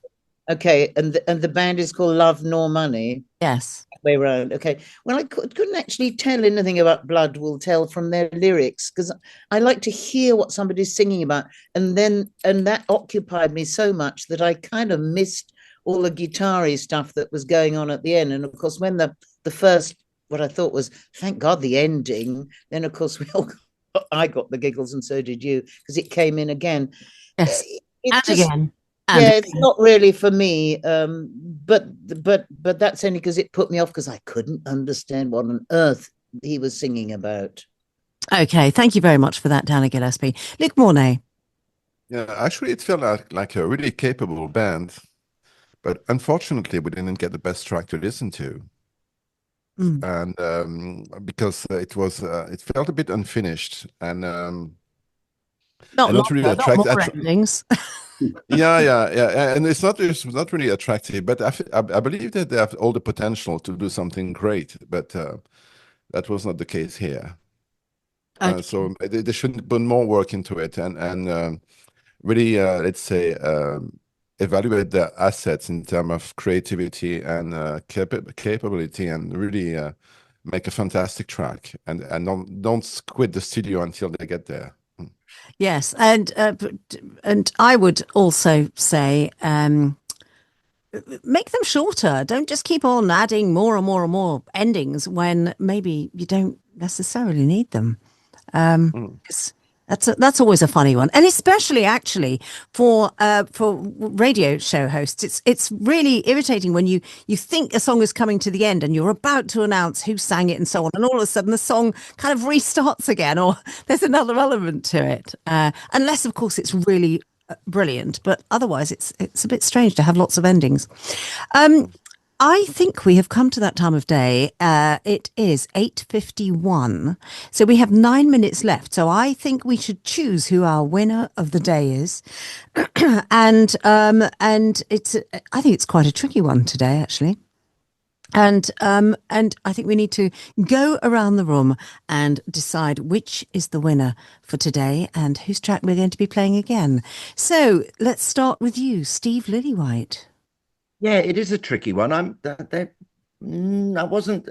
Okay, and the band is called Love Nor Money. Yes. Way around. Okay. Well, I couldn't actually tell anything about Blood Will Tell from their lyrics because I like to hear what somebody's singing about, and that occupied me so much that I kind of missed all the guitar-y stuff that was going on at the end. And of course, when the first, what I thought was, thank God, the ending, then of course I got the giggles and so did you because it came in again. Yes. Again. It's not really for me, but that's only because it put me off because I couldn't understand what on earth he was singing about. Okay, thank you very much for that, Danny Gillespie. Luke Mornay. Yeah, actually, it felt like a really capable band, but unfortunately, we didn't get the best track to listen to, and because it felt a bit unfinished and not really attractive. Endings. Yeah, and it's not really attractive, but I believe that they have all the potential to do something great, but that was not the case here. Okay. So they should put more work into it and really, let's say, evaluate their assets in terms of creativity and capability, and really make a fantastic track, and don't quit the studio until they get there. Yes, and I would also say make them shorter. Don't just keep on adding more and more and more endings when maybe you don't necessarily need them. 'Cause that's always a funny one, and especially actually for radio show hosts, it's really irritating when you think a song is coming to the end and you're about to announce who sang it and so on, and all of a sudden the song kind of restarts again, or there's another element to it. Unless, of course, it's really brilliant, but otherwise it's a bit strange to have lots of endings. I think we have come to that time of day. It is 8:51, so we have 9 minutes left. So I think we should choose who our winner of the day is, and I think it's quite a tricky one today, actually. And I think we need to go around the room and decide which is the winner for today and whose track we're going to be playing again. So let's start with you, Steve Lillywhite. Yeah, it is a tricky one. I wasn't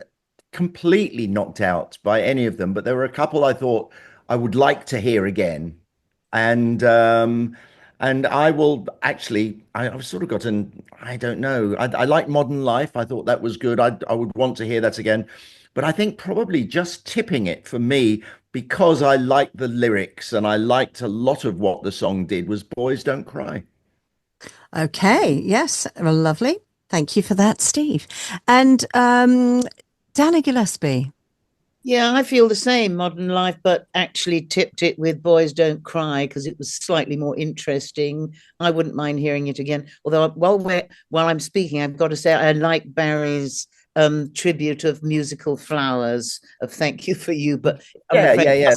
completely knocked out by any of them, but there were a couple I thought I would like to hear again, and I will actually. I've sort of gotten. I don't know. I like Modern Life. I thought that was good. I would want to hear that again, but I think probably just tipping it for me, because I liked the lyrics and I liked a lot of what the song did, was Boys Don't Cry. Okay, yes, well, lovely. Thank you for that, Steve. And Dana Gillespie. Yeah, I feel the same, Modern Life, but actually tipped it with Boys Don't Cry because it was slightly more interesting. I wouldn't mind hearing it again. Although while I'm speaking, I've got to say I like Barry's tribute of Musical Flowers of Thank You for You, but yeah.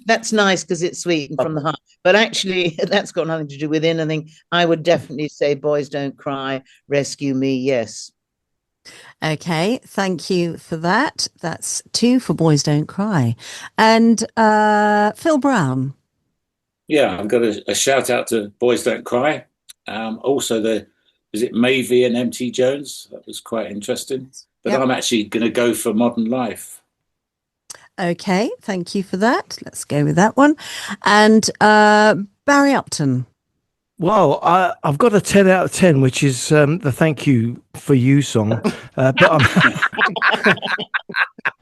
That's nice because it's sweet and from the heart. But actually, that's got nothing to do with anything. I would definitely say Boys Don't Cry, Rescue Me, yes. Okay, thank you for that. That's 2 for Boys Don't Cry. And Phill Brown. Yeah, I've got a shout out to Boys Don't Cry. Also, is it Mavie and MT Jones? That was quite interesting. But Yep. I'm actually going to go for Modern Life. Okay, thank you for that. Let's go with that one. And Barry Upton. Well, I've got a 10 out of 10, which is the Thank You for You song.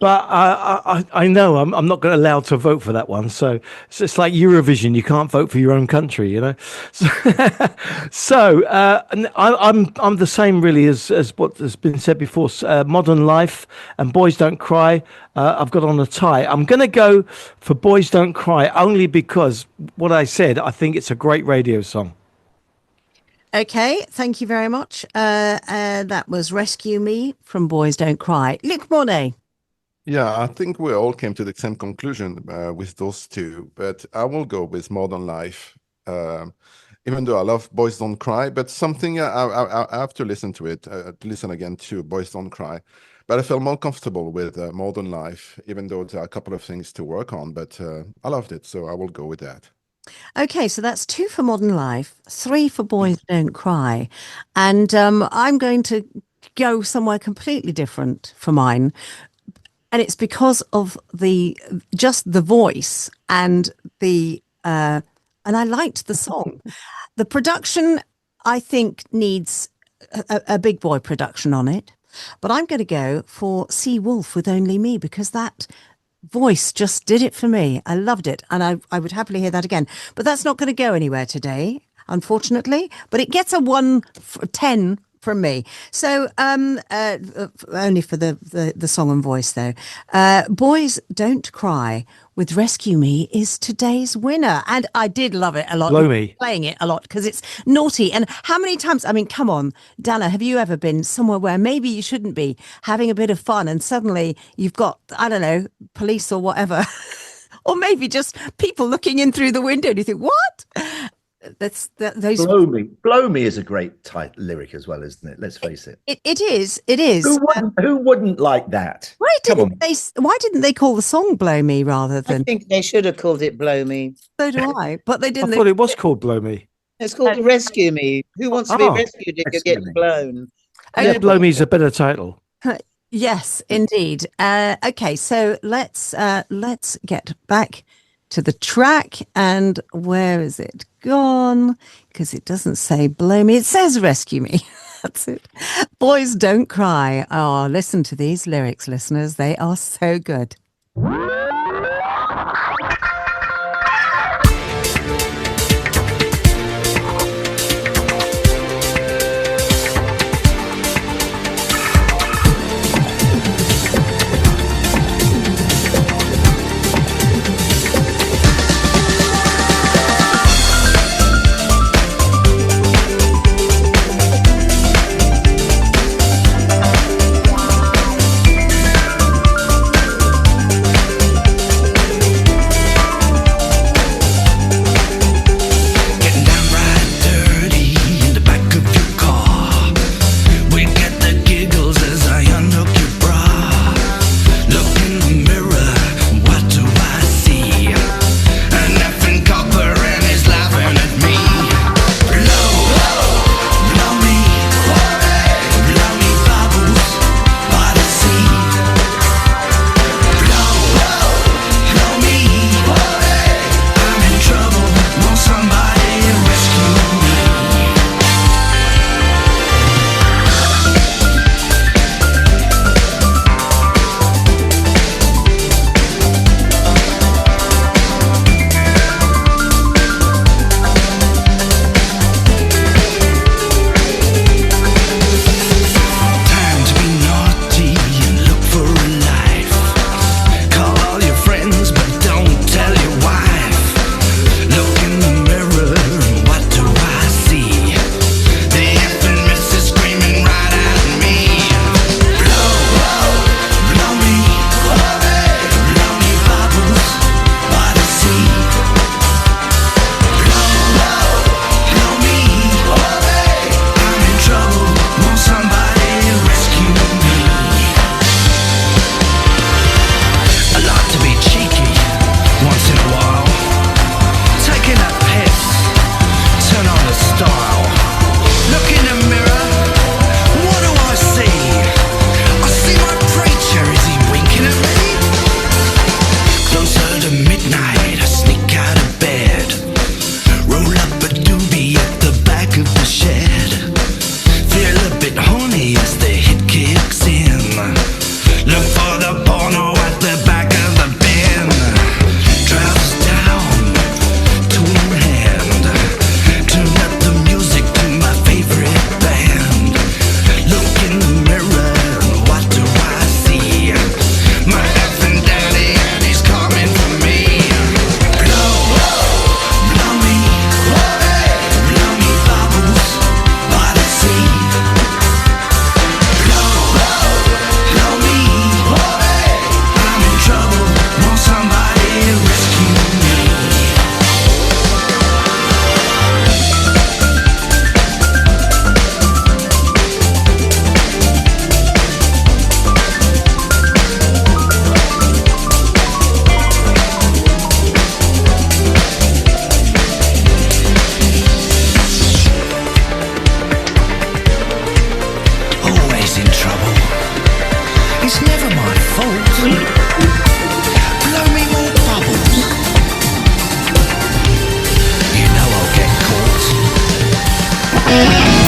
But I know I'm not going to allow to vote for that one. So it's like Eurovision. You can't vote for your own country, you know. So I'm the same really as what has been said before. Modern Life and Boys Don't Cry. I've got on a tie. I'm going to go for Boys Don't Cry only because what I said. I think it's a great radio song. Okay, thank you very much. That was Rescue Me from Boys Don't Cry. Luke Mornay. Yeah, I think we all came to the same conclusion with those two, but I will go with Modern Life, even though I love Boys Don't Cry, but something I have to listen to it, to listen again to Boys Don't Cry. But I feel more comfortable with Modern Life, even though there are a couple of things to work on, but I loved it, so I will go with that. Okay, so that's 2 for Modern Life, 3 for Boys Don't Cry. And I'm going to go somewhere completely different for mine. And it's because of just the voice and and I liked the song. The production, I think, needs a big boy production on it. But I'm going to go for Sea Wolf with Only Me, because that voice just did it for me. I loved it, and I would happily hear that again. But that's not going to go anywhere today, unfortunately. But it gets a 1-10 from me. So only for the song and voice, though. Boys Don't Cry with Rescue Me is today's winner. And I did love it a lot. Blow me. Playing it a lot because it's naughty. And how many times, I mean, come on, Dana, have you ever been somewhere where maybe you shouldn't be having a bit of fun and suddenly you've got, I don't know, police or whatever, or maybe just people looking in through the window and you think, what? Those Blow me is a great lyric as well, isn't it? Let's face it. It is. Who wouldn't like that? Why didn't they call the song Blow Me rather than? I think they should have called it Blow Me. So do I, but they didn't. I thought it was called Blow Me. It's called Rescue Me. Who wants to be rescued if you get blown? Yeah, Blow Me is a better title. Yes, indeed. Okay, so let's get back to the track. And where is it gone? Because it doesn't say blow me. It says rescue me. That's it. Boys Don't Cry. Oh, listen to these lyrics, listeners. They are so good. You know I'll get caught.